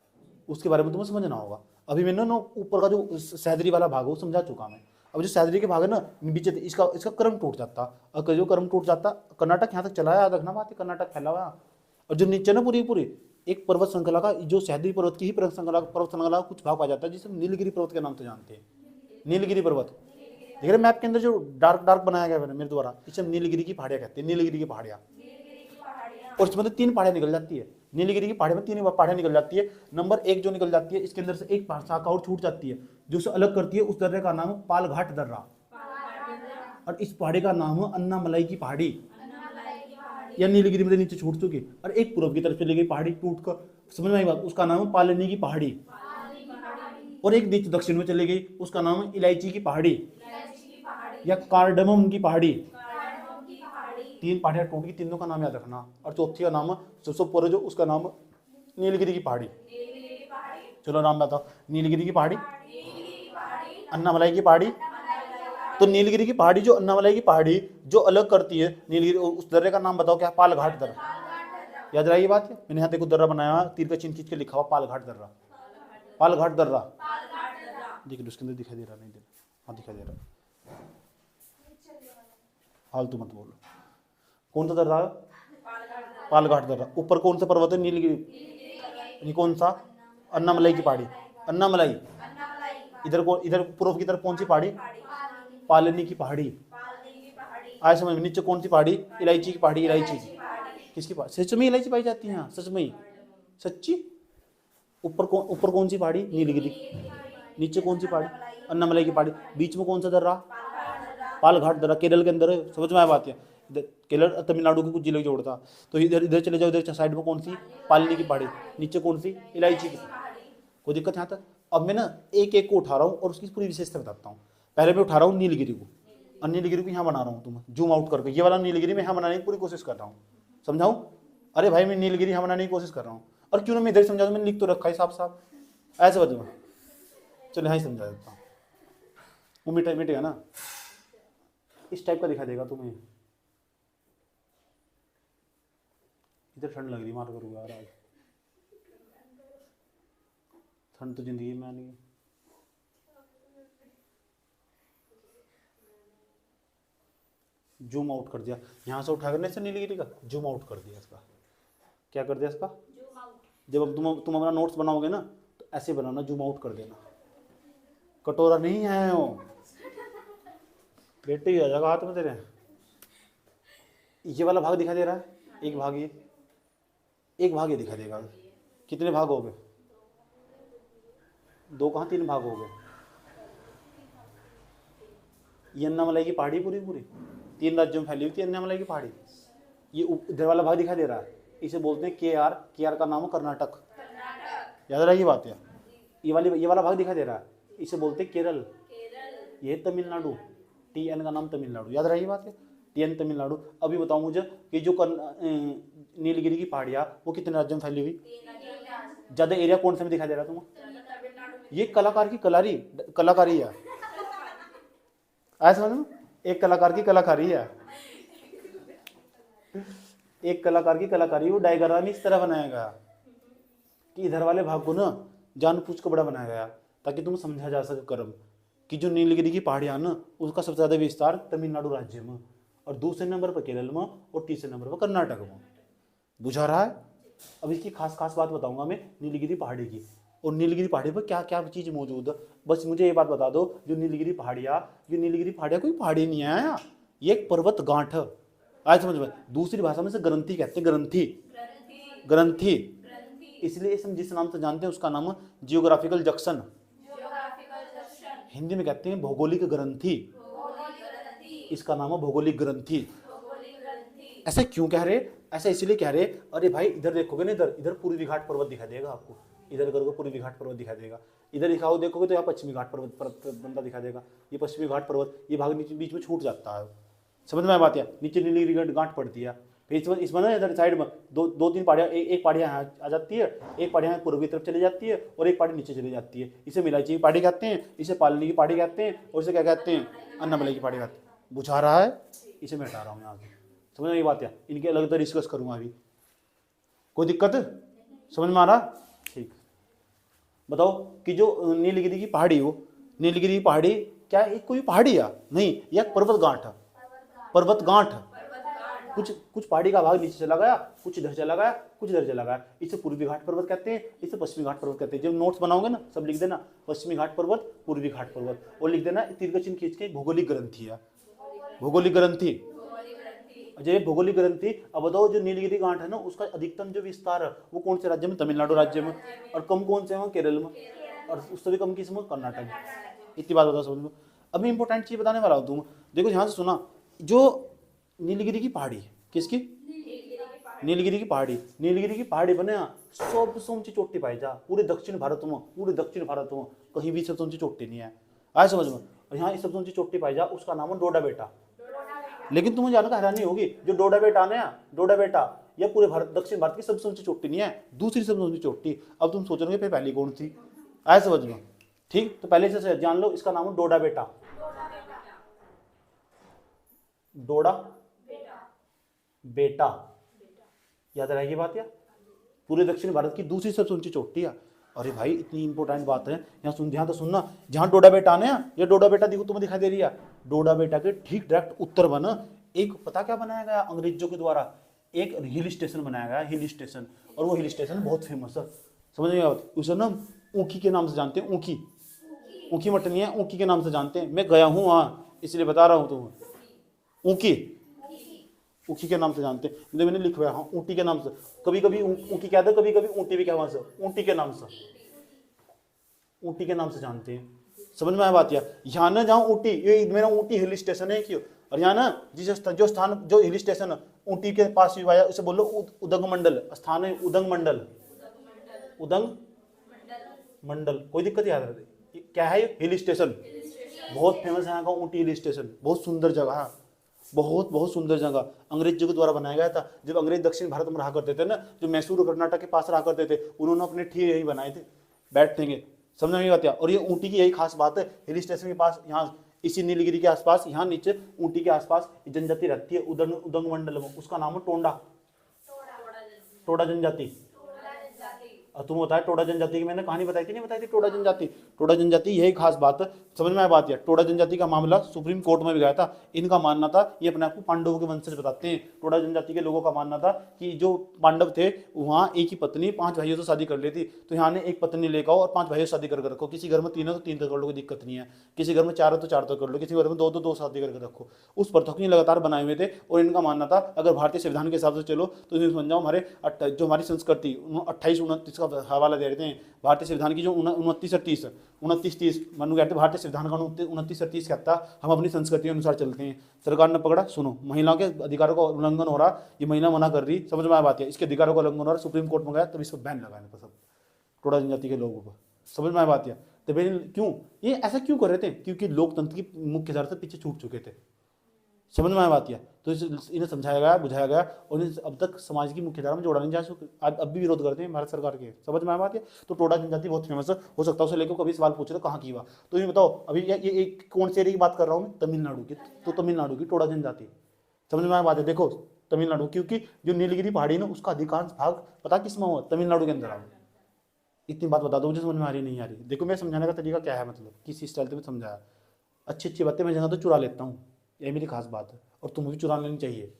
उसके बारे में तुम्हें समझना होगा। अभी मैंने ना ऊपर का जो सैदरी वाला भाग है वो समझा चुका मैं। अब जो सैदरी के भाग है ना, बीच इसका क्रम टूट जाता, और जो क्रम टूट जाता, कर्नाटक यहाँ तक चला है, याद रखना बात है, कर्नाटक फैला हुआ। और जो नीचे ना पूरी एक पर्वत श्रृंखला का, जो सैदरी पर्वत की ही पर्वत श्रृंखला कुछ भाग आ जाता है, जिसे नीलगिरी पर्वत के नाम से जानते हैं। नीलगिरी पर्वत देख रहे मैप के अंदर जो डार्क बनाया गया है मेरे द्वारा, इसे हम नीलगिरी की पहाड़ियाँ कहते हैं, नीलगिरी की पहाड़ियाँ। और इसमें तो 3 पहाड़ियाँ निकल जाती है, नीलगिरी की पहाड़ी में 3 पहाड़ियाँ निकल जाती है। नंबर 1 जो निकल जाती है, इसके अंदर से एक शाखा और छूट जाती है, जो उसे अलग करती है, उस दर्रे का नाम है पालघाट दर्रा, और इस पहाड़ी का नाम है अन्नामलाई की पहाड़ी, या नीलगिरी में नीचे छूट चुकी। और एक पूर्व की तरफ चली गई पहाड़ी टूट कर, समझ में आई बात, उसका नाम है पालनी की पहाड़ी। और एक नीचे दक्षिण में चली गई, उसका नाम है इलायची की पहाड़ी या कार्डमम की पहाड़ी। 3 पहाड़ियां टूट गई, तीनों का नाम याद रखना। और चौथी का नाम सबसे ऊपर जो, उसका नाम नीलगिरी की पहाड़ी। चलो नाम बताओ, नीलगिरी की पहाड़ी, अन्नामलाई की पहाड़ी। तो नीलगिरी की पहाड़ी जो अन्नामलाई की पहाड़ी जो अलग करती है नीलगिरी, उस दर्रे का नाम बताओ क्या? पालघाट दर्रा। याद रही ये बात है। मैंने यहाँ देखो दर्रा बनाया हुआ, तीर का चिन्ह खींच के लिखा हुआ पालघाट दर्रा, पालघाट दर्रा। देख लो उसके अंदर दिखाई दे रहा, नहीं दे रहा, हाँ दिखाई दे रहा, फालतू मत बोलो। कौन सा दर्रा है? पालघाट दर्रा। ऊपर कौन सा पर्वत है? नीलगिरी। कौन सा? अन्नामलाई की पहाड़ी, अन्नामलाई। इधर को, इधर पूर्व की तरफ कौन सी पहाड़ी? पालनी की पहाड़ी। आज समझ में। नीचे कौन सी पहाड़ी? इलायची की पहाड़ी, इलायची की। किसकी पहाड़ी? सच में इलायची पाई जाती है यहाँ, सच में, सच्ची। ऊपर कौन सी पहाड़ी? नीलगिरी। नीचे कौन सी पहाड़ी? अन्नामलाई की पहाड़ी। बीच में कौन सा दर्रा? पालघाट दर्रा, केरल के अंदर है। समझ में आया बात है? केरल तमिलनाडु के कुछ जिले जोड़ता। तो इधर इधर चले जाओ, इधर साइड में कौन सी? पालनी की पहाड़ी। नीचे कौन सी? इलायची की। कोई दिक्कत यहाँ तक? अब मैं ना एक एक को उठा रहा हूँ और उसकी पूरी विशेषता बताता हूँ। पहले मैं उठा रहा हूँ नीलगिरी को, और नीलगिरी को यहाँ बना रहा हूँ, तुम जूम आउट करके। ये वाला नीलगिरी मैं यहाँ बनाने की पूरी कोशिश कर रहा हूँ, समझाऊं? अरे भाई मैं नीलगिरी यहाँ बनाने की कोशिश कर रहा हूँ, और क्यों ना मैं इधर समझा दूँ, मैंने लिख तो रखा है साफ साफ, ऐसे बता। चलो यहाँ ही समझा देता हूँ, वो मिटेगा ना, इस टाइप का दिखा देगा तुम्हें। इधर ठंड लग रही, मार करूँगा यार आज, ठंड तो जिंदगी में आनी है। जूम आउट कर दिया, यहाँ से उठा करने से नीलगिरी का जूम आउट कर दिया इसका। क्या कर दिया इसका? जब अब तुम अपना नोट्स बनाओगे ना तो ऐसे बनाना, जूम आउट कर देना। कटोरा नहीं है वो, बेटे ही आ जाएगा हाथ में तेरे। ये वाला भाग दिखा दे रहा है, एक भाग ये, एक भाग ये दिखा देगा। कितने भाग हो गए? दो कहाँ, तीन भाग हो गए। ये अन्नामलाई की पहाड़ी पूरी पूरी 3 राज्यों में फैली हुई थी अन्नामलाई की पहाड़ी। ये इधर वाला भाग दिखा दे रहा है, इसे बोलते हैं केआर। केआर का नाम है कर्नाटक, याद रही बात है। ये वाला भाग दिखा दे रहा है, इसे बोलते हैं केरल। ये तमिलनाडु, TN का नाम तमिलनाडु, याद रही बात है, TN तमिलनाडु। अभी बताओ मुझे कि जो नीलगिरी की पहाड़ियाँ वो कितने राज्यों में फैली हुई? ज्यादा एरिया कौन सा में दिखाई दे रहा है तुम्हें? ये कलाकार की कलाकारी है, ऐसा समझ में? एक कलाकार की कलाकारी है, एक कलाकार की कलाकारी। वो डायग्राम इस तरह बनाया गया कि इधर वाले भाग को ना जानबूझ कर बड़ा बनाया गया ताकि तुम्हें समझा जा सके कर्म कि जो नीलगिरी की पहाड़ियां ना उसका सबसे ज्यादा विस्तार तमिलनाडु राज्य में, और दूसरे नंबर पर केरल में, और तीसरे नंबर पर कर्नाटक में। बुझा रहा है? अब इसकी खास बात बताऊंगा मैं नीलगिरी पहाड़ी की, और नीलगिरी पहाड़ी पर क्या क्या चीज मौजूद है। बस मुझे ये बात बता दो, जो नीलगिरी पहाड़ियाँ कोई पहाड़ी नहीं है, ये एक पर्वत गांठ है। आज समझ में? दूसरी भाषा में से ग्रंथि कहते हैं, ग्रंथि। इसलिए हम जिस नाम से जानते हैं उसका नाम है जियोग्राफिकल जंक्शन। हिंदी में कहते हैं भौगोलिक ग्रंथि, इसका नाम है भौगोलिक ग्रंथि। ऐसा क्यों कह रहे? ऐसा इसलिए कह रहे, अरे भाई इधर देखोगे ना, इधर पूर्वी घाट पर्वत दिखाई देगा आपको, इधर करोगे पूर्वी घाट पर्वत दिखाई देगा, इधर दिखाओ देखोगे तो यहाँ पश्चिमी घाट पर्वत बंदा दिखा देगा। ये पश्चिमी घाट पर्वत, ये भाग नीचे बीच में छूट जाता है, समझ में बात है? नीचे नीलगिरी घाट पड़ती है, फिर इसमें ना इधर साइड में दो तीन पहाड़ियाँ, एक पहाड़ियाँ यहाँ आ जाती है, एक पहाड़ियाँ पूर्वी तरफ चली जाती है, और एक पहाड़ी नीचे चली जाती है। इसे मिलायची की पहाड़ी कहते हैं, इसे पालनी की पहाड़ी कहते हैं, और इसे क्या कहते हैं? अन्नामलाई की पहाड़ी कहते हैं। बुझा रहा है? इसे मैं हटा रहा हूँ यहाँ से, समझ में ये बात है? इनके अलग तरह डिस्कस करूँगा अभी, कोई दिक्कत? समझ में आ रहा? ठीक। बताओ कि जो नीलगिरी की पहाड़ी हो, नीलगिरी की पहाड़ी क्या एक कोई पहाड़ी है? नहीं, यह पर्वत गांठ है, पर्वत गांठ। कुछ पहाड़ी का भाग नीचे चला गया, कुछ इधर चला गया, कुछ इधर चला गया। इसे पूर्वी घाट पर्वत कहते हैं, इसे पश्चिमी घाट पर्वत कहते हैं। जब नोट्स बनाओगे ना सब लिख देना पश्चिमी घाट पर्वत, पूर्वी घाट पर्वत, और लिख देना तीर का चिन्ह खींच के भौगोलिक ग्रंथि है, भौगोलिक ग्रंथि। जब भौगोलिक ग्रंथि, अब बताओ जो नीलगिरी गांठ है ना उसका अधिकतम जो विस्तार है वो कौन से राज्य में? तमिलनाडु राज्य में। और कम कौन से में? केरल में। और उससे भी कम किस में? कर्नाटक में। इतनी बात बताओ समझ लो। अब मैं इंपॉर्टेंट चीज बताने वाला हूँ, तुम देखो ध्यान से सुना। जो नीलगिरी की पहाड़ी, किसकी? नीलगिरी की पहाड़ी। नीलगिरी की पहाड़ी बने सबसे ऊंची चोटी पाई जा पूरे दक्षिण भारत में, कहीं भी सबसे ऊंची चोटी नहीं है, आए समझ में? और यहाँ सबसे ऊंची चोटी पाई जा, उसका नाम है डोडा बेटा। लेकिन तुम्हें जानकर हैरानी होगी, जो डोडा बेटा यह पूरे दक्षिण भारत की सबसे ऊंची चोटी नहीं है, दूसरी सबसे ऊंची चोटी। अब तुम सोच रहे हो पहली कौन सी? आए समझ में? ठीक, तो पहले से जान लो, इसका नाम है डोडा बेटा। डोडा बेटा, याद रहेगी बात या? पूरे दक्षिण भारत की दूसरी सबसे ऊंची चोटी है। अरे भाई इतनी इंपॉर्टेंट बात है, यहाँ सुन, ध्यान तो सुनना। जहाँ डोडा बेटा आने, ये डोडा बेटा देखो तुम्हें दिखाई दे रही है, डोडा बेटा के ठीक डायरेक्ट उत्तर बना एक, पता क्या बनाया गया अंग्रेजों के द्वारा, एक हिल स्टेशन बनाया गया, हिल स्टेशन। और वो हिल स्टेशन बहुत फेमस है, समझ में आती, उसे ना ऊखी के नाम से जानते हैं, ऊखी, ऊखी मटनी है, ऊखी के नाम से जानते हैं। मैं गया हूँ वहाँ, इसलिए बता रहा हूँ तुम्हें, ऊखी, ऊखी के नाम से जानते हैं, मैंने लिखवाया हाँ ऊटी के नाम से। कभी कभी ऊटी कहते, कभी कभी ऊटी भी क्या, वहां से ऊटी के नाम से, ऊटी के नाम से जानते हैं। समझ में आया बात या? यहाँ ना जहाँ ऊटी, ये मेरा ऊटी हिल स्टेशन है क्यों, और यहाँ ना जो स्थान जो हिल स्टेशन है ऊटी के पास भी आया, उसे बोलो उदंग मंडल, स्थान है उदंग मंडल, उदंग मंडल, कोई दिक्कत याद रहे क्या है, हिल स्टेशन बहुत फेमस है यहाँ का ऊटी हिल स्टेशन, बहुत सुंदर जगह है, बहुत बहुत सुंदर जगह, अंग्रेजों के द्वारा बनाया गया था। जब अंग्रेज दक्षिण भारत में रहा करते थे ना, जो मैसूर कर्नाटक के पास रहा करते थे, उन्होंने अपने ठीक यही बनाए थे, बैठेंगे, समझ में आती है। और ये ऊटी की यही खास बात है, हिल स्टेशन के पास, यहाँ इसी नीलगिरी के आसपास, यहाँ नीचे ऊटी के आसपास जनजाति रहती है, उदंग मंडल में, उसका नाम है टोंडा, टोडा जनजाति। तुम बताया टोडा जनजाति की मैंने कहानी बताई थी, नहीं बताई थी? टोडा जनजाति, टोडा जनजाति यही खास बात है, समझ में आया बात है। टोडा जनजाति का मामला सुप्रीम कोर्ट में भी गया था। इनका मानना था, ये अपने आप को पांडवों के वंशज बताते हैं। टोडा जनजाति के लोगों का मानना था कि जो पांडव थे वहाँ एक ही पत्नी 5 भाइयों से शादी कर लेती, तो यहाँ ने एक पत्नी लेकर आओ और 5 भाइयों से शादी करके रखो। किसी घर में 3 है तो 3 तक कर लो, कोई दिक्कत नहीं है। किसी घर में 4 है तो 4 तक कर लो, किसी घर में 2 शादी करके रखो। उस प्रथा को लगातार बनाए हुए थे। और इनका मानना था अगर भारतीय संविधान के हिसाब से चलो तो इसमें समझ जाओ, हमारे जो हमारी संस्कृति 28-29 का हवाला दे रहे थे। भारतीय संविधान की जो 29 और 30, 29-30 मनु कहते हैं, भारतीय संविधान का 29 और 30 कहता है हम अपनी संस्कृति के अनुसार चलते हैं। सरकार ने पकड़ा, सुनो महिलाओं के अधिकारों का उल्लंघन हो रहा, ये महिला मना कर रही, समझ में आया बात है, इसके अधिकारों का उल्लंघन हो रहा, सुप्रीम कोर्ट में गया, तब इसको बैन लगाने पर सब टोडा जनजाति के लोगों पर, समझ में आया बात है। तो क्यों ये ऐसा क्यों कर रहे थे? क्योंकि लोकतंत्र की मुख्य धारा से पीछे छूट चुके थे, समझ में आया बात है। तो इन्हें समझाया गया, बुझाया गया, और इन्हें अब तक समाज की मुख्य धारा में जोड़ा नहीं जा सका। अब भी विरोध करते हैं भारत सरकार के, समझ में आया बात है। तो टोडा जनजाति बहुत फेमस है, हो सकता है उसे लेकर कभी सवाल पूछ रहे कहाँ की हुआ, तो ये बताओ अभी ये कौन से एरिया की बात कर रहा हूँ मैं? तमिलनाडु की। तो तमिलनाडु की टोडा जनजाति, समझ में आया बात है। देखो तमिलनाडु, क्योंकि जो नीलगिरी पहाड़ी ना उसका अधिकांश भाग पता किस में हुआ? तमिलनाडु के अंदर आ। इतनी बात बता दो, मुझे समझ में आ रही नहीं आ रही? देखो मैं समझाने का तरीका क्या है, मतलब किस स्टाइल से मैं समझाया। अच्छी अच्छी बातें मैं जगह तो चुरा लेता हूँ, ये मेरी खास बात है, और तुम्हें भी चुरा लेनी चाहिए,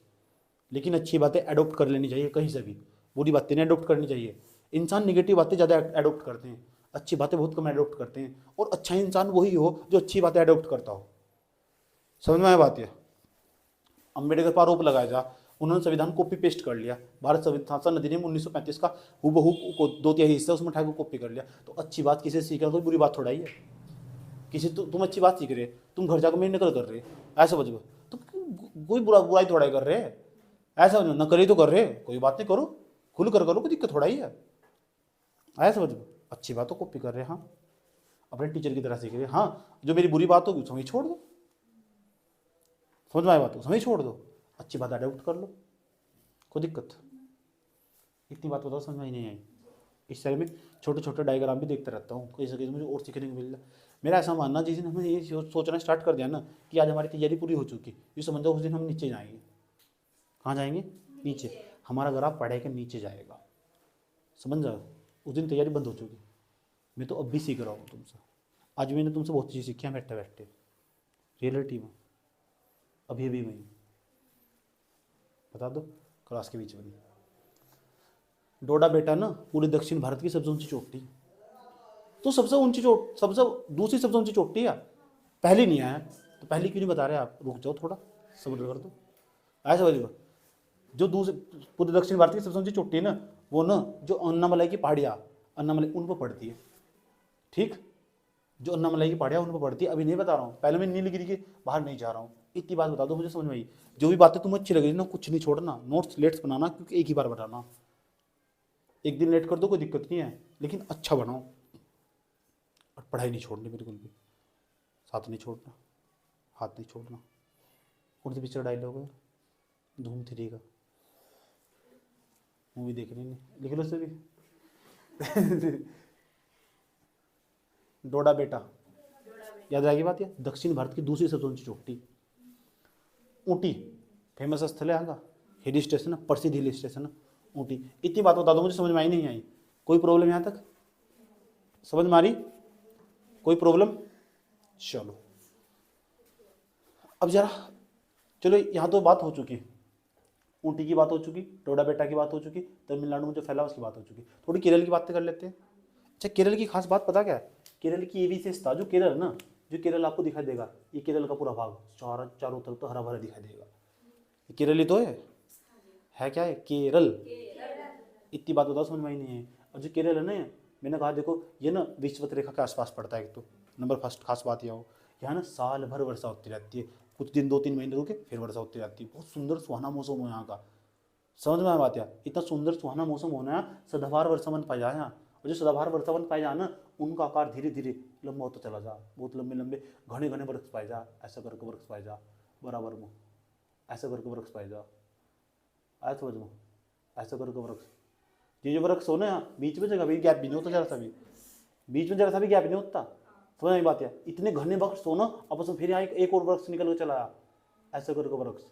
लेकिन अच्छी बातें एडोप्ट कर लेनी चाहिए कहीं से भी, बुरी बातें नहीं एडोप्ट करनी चाहिए। इंसान निगेटिव बातें ज़्यादा एडोप्ट करते हैं, अच्छी बातें बहुत कम एडोप्ट करते हैं, और अच्छा इंसान वही हो जो अच्छी बातें एडोप्ट करता हो, समझ में आया बात है। अम्बेडकर पर आरोप लगाया जा, उन्होंने संविधान कॉपी पेस्ट कर लिया, भारत संविधान अधिनियम 1935 का हूबहू को 2/3 हिस्सा उसमें उठा के कॉपी कर लिया। तो अच्छी बात किसी से सीखना कोई बुरी बात थोड़ा ही है। किसी तुम अच्छी बात सीख रहे, तुम घर जाकर मेरी नकल कर रहे, ऐसा समझो, तो कोई बुराई थोड़ा ही कर रहे हैं, ऐसा समझो, नकल ही तो कर रहे, कोई बात नहीं, करो खुल कर करो, कोई दिक्कत थोड़ा ही है, ऐसा समझो। अच्छी बात तो कॉपी कर रहे, हाँ अपने टीचर की तरह सीख रहे, हाँ जो मेरी बुरी बात होगी उसमें छोड़ दो, समझ में आए बात, उसमें छोड़ दो, अच्छी बात अडॉप्ट कर लो, कोई दिक्कत। इतनी बात बताओ, समझ में ही नहीं आई। इस तरह में छोटे छोटे डायग्राम भी देखते रहता हूँ, कहीं से मुझे और सीखने को मिल रहा है। मेरा ऐसा मानना, जिस दिन हमें ये सोचना स्टार्ट कर दिया ना कि आज हमारी तैयारी पूरी हो चुकी, ये समझ जाओ उस दिन हम नीचे जाएंगे। कहाँ जाएंगे? नीचे। हमारा ग्राफ पढ़ाई के नीचे जाएगा, समझ जाओ, उस दिन तैयारी बंद हो चुकी। मैं तो अब भी सीख रहा हूँ तुमसे, आज मैंने तुमसे बहुत चीज़ सीखी है बैठे बैठे रियलिटी में, अभी अभी मैं बता दो क्लास के बीच में। डोडा बेटा ना पूरे दक्षिण भारत की सबसे ऊंची चोटी, तो सबसे ऊंची चोट, सबसे दूसरी सबसे ऊंची चोटी है, पहली नहीं आया, तो पहली क्यों नहीं बता रहे आप? रुक जाओ थोड़ा, सब्र कर दो, ऐसा वाली बात। जो दूसरे पूरे दक्षिण भारत की सबसे ऊंची चोटी है ना, वो ना जो अन्नामलाई की पहाड़ियाँ, अन्नामलाई उन पर पड़ती है, ठीक, जो अन्नामलाई की पहाड़ियाँ उन पर पड़ती है। अभी नहीं बता रहा हूँ, पहले मैं नीलगिरी के बाहर नहीं जा रहा हूँ। इतनी बात बता दो, मुझे समझ में आई। जो भी बातें तुम्हें अच्छी लग रही है ना, कुछ नहीं छोड़ना, नोट्स लेट्स बनाना, क्योंकि एक ही बार बनाना, एक दिन लेट कर दो कोई दिक्कत नहीं है, लेकिन अच्छा बनाओ, और पढ़ाई नहीं छोड़नी बिल्कुल भी, साथ नहीं छोड़ना, हाथ नहीं छोड़ना। कौन सी पिक्चर डायलॉग है? धूम 3 का, मूवी देखनी नहीं, लिख लो उसे भी। डोडा बेटा, याद रहेगी बात है। दक्षिण भारत की दूसरी सबसे ऊंची चोटी ऊटी, फेमस स्थल है यहाँ का, हिल स्टेशन है, प्रसिद्ध हिल स्टेशन है, ऊँटी। इतनी बात बता दो, मुझे समझ में आई नहीं आई? कोई प्रॉब्लम यहाँ तक? समझ में आ रही? कोई प्रॉब्लम? चलो अब जरा, चलो यहाँ तो बात हो चुकी, ऊँटी की बात हो चुकी, टोडा बेटा की बात हो चुकी, तमिलनाडु में जो फैला उसकी बात हो चुकी। थोड़ी केरल की बातें कर लेते हैं। अच्छा, केरल की खास बात पता क्या है? केरल की ये विशेषता, जो केरल है ना, जो केरल आपको दिखाई देगा, ये केरल का पूरा भाग चारों तरफ तो हरा भरा दिखाई देगा। ये केरल ही तो है क्या है? केरल। इतनी बात बताओ, समझ में ही नहीं है। और जो केरल है ना, मैंने कहा देखो ये ना विषुवत रेखा के आसपास पड़ता है। एक तो नंबर फर्स्ट खास बात यह हो, यहाँ ना साल भर वर्षा होती रहती है, कुछ दिन 2-3 महीने रुके फिर वर्षा होती रहती है। बहुत सुंदर सुहाना मौसम हो यहाँ का। समझ में आया बात? यार इतना सुंदर सुहाना मौसम होना है, सदाबहार वर्षावन पाया जाए यहाँ। और जो सदाबहार वर्षावन पाए जाए ना, उनका आकार धीरे धीरे लंबा होता चला जा, बहुत लंबे लंबे घने घने वृक्ष पाए जा, ऐसा करके वृक्ष पाए जा बराबर में, ऐसा करके वृक्ष पाए जा, आया समझ में? ऐसा करके वृक्ष, ये जो वृक्ष हो ना यहाँ, बीच में जगह भी गैप भी नहीं होता, जरा सा भी बीच में जरा सा भी गैप नहीं होता। समझ में बात? यार इतने घने वृक्ष हो ना, आपस में फिर यहाँ एक और वृक्ष निकल के चलाया, ऐसा करके वृक्ष,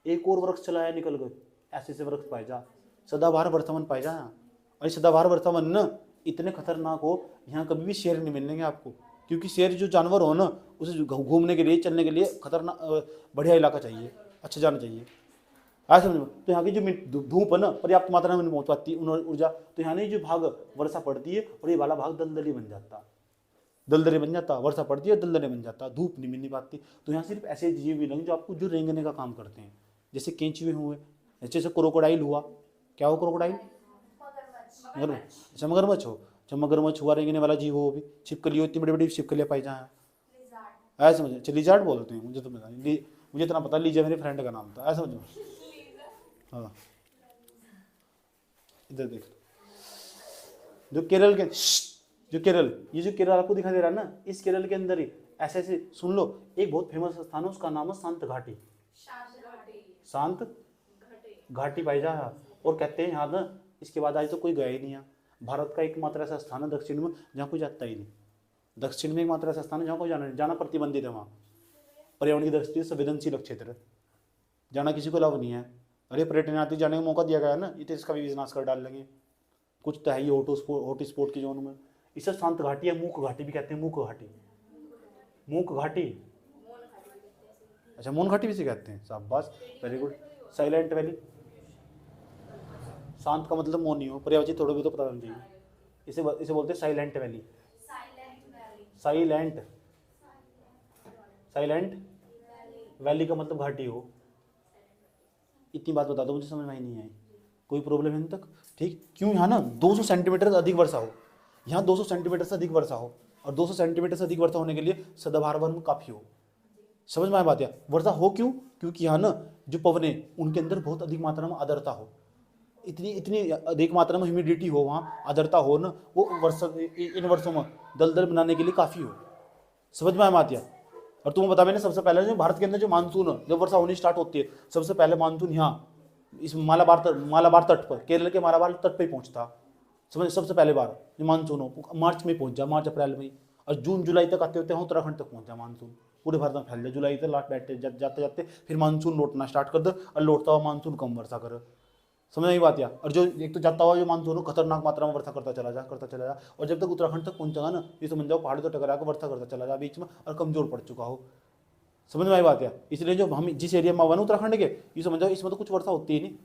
एक और वृक्ष चलाया निकल गए, ऐसे से वृक्ष पाए जा, सदाबहार वर्षावन पाए जा यहाँ। और सदाबहार वर्षावन ना इतने खतरनाक हो, यहाँ कभी भी शेर नहीं मिलेंगे आपको, क्योंकि शेर जो जानवर हो ना, उसे घूमने के लिए, चलने के लिए खतरनाक बढ़िया इलाका चाहिए, अच्छा जाना चाहिए। आज समझ में? तो यहाँ की जो धूप है ना, पर्याप्त मात्रा में पहुँच पाती है ऊर्जा, तो यहाँ नहीं जो भाग वर्षा पड़ती है और ये वाला भाग दलदली बन जाता, दलदले बन जाता, वर्षा पड़ती है दलदले बन जाता, धूप नहीं मिलनी पाती। तो यहाँ सिर्फ ऐसे जीव मिलेंगे जो आपको जो रेंगने का काम करते हैं, जैसे केंचुए हुए, जैसे क्रोकोडाइल हुआ। क्या हो क्रोकोडाइल? अच्छा मगरमच्छ हो, अच्छा मगरमच्छ हुआ, रेंगने वाला जीव हो। भी छिपकली हो, इतनी बड़ी बड़ी छिपकलियाँ पाई जाए, ऐसा समझे? अच्छा लिजार्ड बोलते हैं, मुझे तो पता नहीं, मुझे इतना पता, लीजा मेरे फ्रेंड का नाम था, ऐसा समझो। हाँ इधर देख, जो केरल के, जो केरल, ये जो केरल आपको दिखाई दे रहा है ना, इस केरल के अंदर ही ऐसे ऐसे सुन लो, एक बहुत फेमस स्थान है, उसका नाम है शांत घाटी। शांत घाटी पाई जा, और कहते हैं यहाँ ना, इसके बाद आज तो कोई गया ही नहीं है। भारत का एकमात्र ऐसा स्थान है दक्षिण में जहाँ कोई जाता ही नहीं। दक्षिण में एकमात्र ऐसा स्थान है जहाँ कोई जाना प्रतिबंधित है। वहाँ पर्यावरण की दृष्टि से संवेदनशील क्षेत्र है, जाना किसी को लाभ नहीं है। अरे पर्यटनार्थी जाने का मौका दिया गया है ना, ये तो इसका भी विनाश कर डाल लेंगे। कुछ तो है ही हॉट स्पॉट की जोन में। इसे शांत घाटी या मूक घाटी भी कहते हैं, मूक घाटी, मूक घाटी, अच्छा मौन घाटी भी से कहते हैं, शाबाश, वेरी गुड। साइलेंट वैली, शांत का मतलब मौन नहीं हो, पर्यावरण थोड़ा भी तो पता होना चाहिए। इसे बोलते हैं silent valley. Silent, silent valley का मतलब घाटी हो। इतनी बात बता दो, मुझे समझ में ही नहीं आई। कोई प्रॉब्लम है तक? ठीक, क्यों यहाँ ना 200 सेंटीमीटर से अधिक वर्षा हो, यहाँ 200 सेंटीमीटर से अधिक वर्षा हो, और 200 सेंटीमीटर से अधिक वर्षा होने के लिए सदाबहार वन काफ़ी हो। समझ में आया बात? यार वर्षा हो क्यों? क्योंकि यहाँ ना जो पवने, उनके अंदर बहुत अधिक मात्रा में आर्द्रता हो, इतनी इतनी अधिक मात्रा में ह्यूमिडिटी हो, वहाँ आर्द्रता हो ना, वो वर्षा इन वर्षों में दलदल बनाने के लिए काफ़ी हो। समझ में आया बात? यार और तुम्हें बता, मैंने सबसे पहले जो भारत के अंदर जो मानसून है, जब वर्षा होनी स्टार्ट होती है, सबसे पहले मानसून यहाँ इस मालाबार तट पर, केरल के मालाबार तट पर ही पहुँचता। समझ, सबसे पहले बार जो मानसून हो मार्च में पहुँच जा, मार्च अप्रैल में, और जून जुलाई तक आते होते हैं उत्तराखंड तक पहुँच जा मानसून, पूरे भारत में फैल जाए। जुलाई तक लास्ट बैठते जाते जाते फिर मानसून लौटना स्टार्ट कर दो, और लौटता हुआ मानसून कम वर्षा करे। समझ नहीं बात? यार और जो एक तो जाता हुआ जो मानसून खतरनाक मात्रा में वर्षा करता चला जा, और जब तक उत्तराखंड तक पहुंचेगा ना, ये समझ जाओ पहाड़ी तो टकरा कर वर्षा करता चला जा बीच में, और कमजोर पड़ चुका हो। समझ में आई बात? यार इसलिए जो हम जिस एरिया में वन उत्तराखंड के, ये समझ जाओ इसमें तो कुछ वर्षा होती ही नहीं।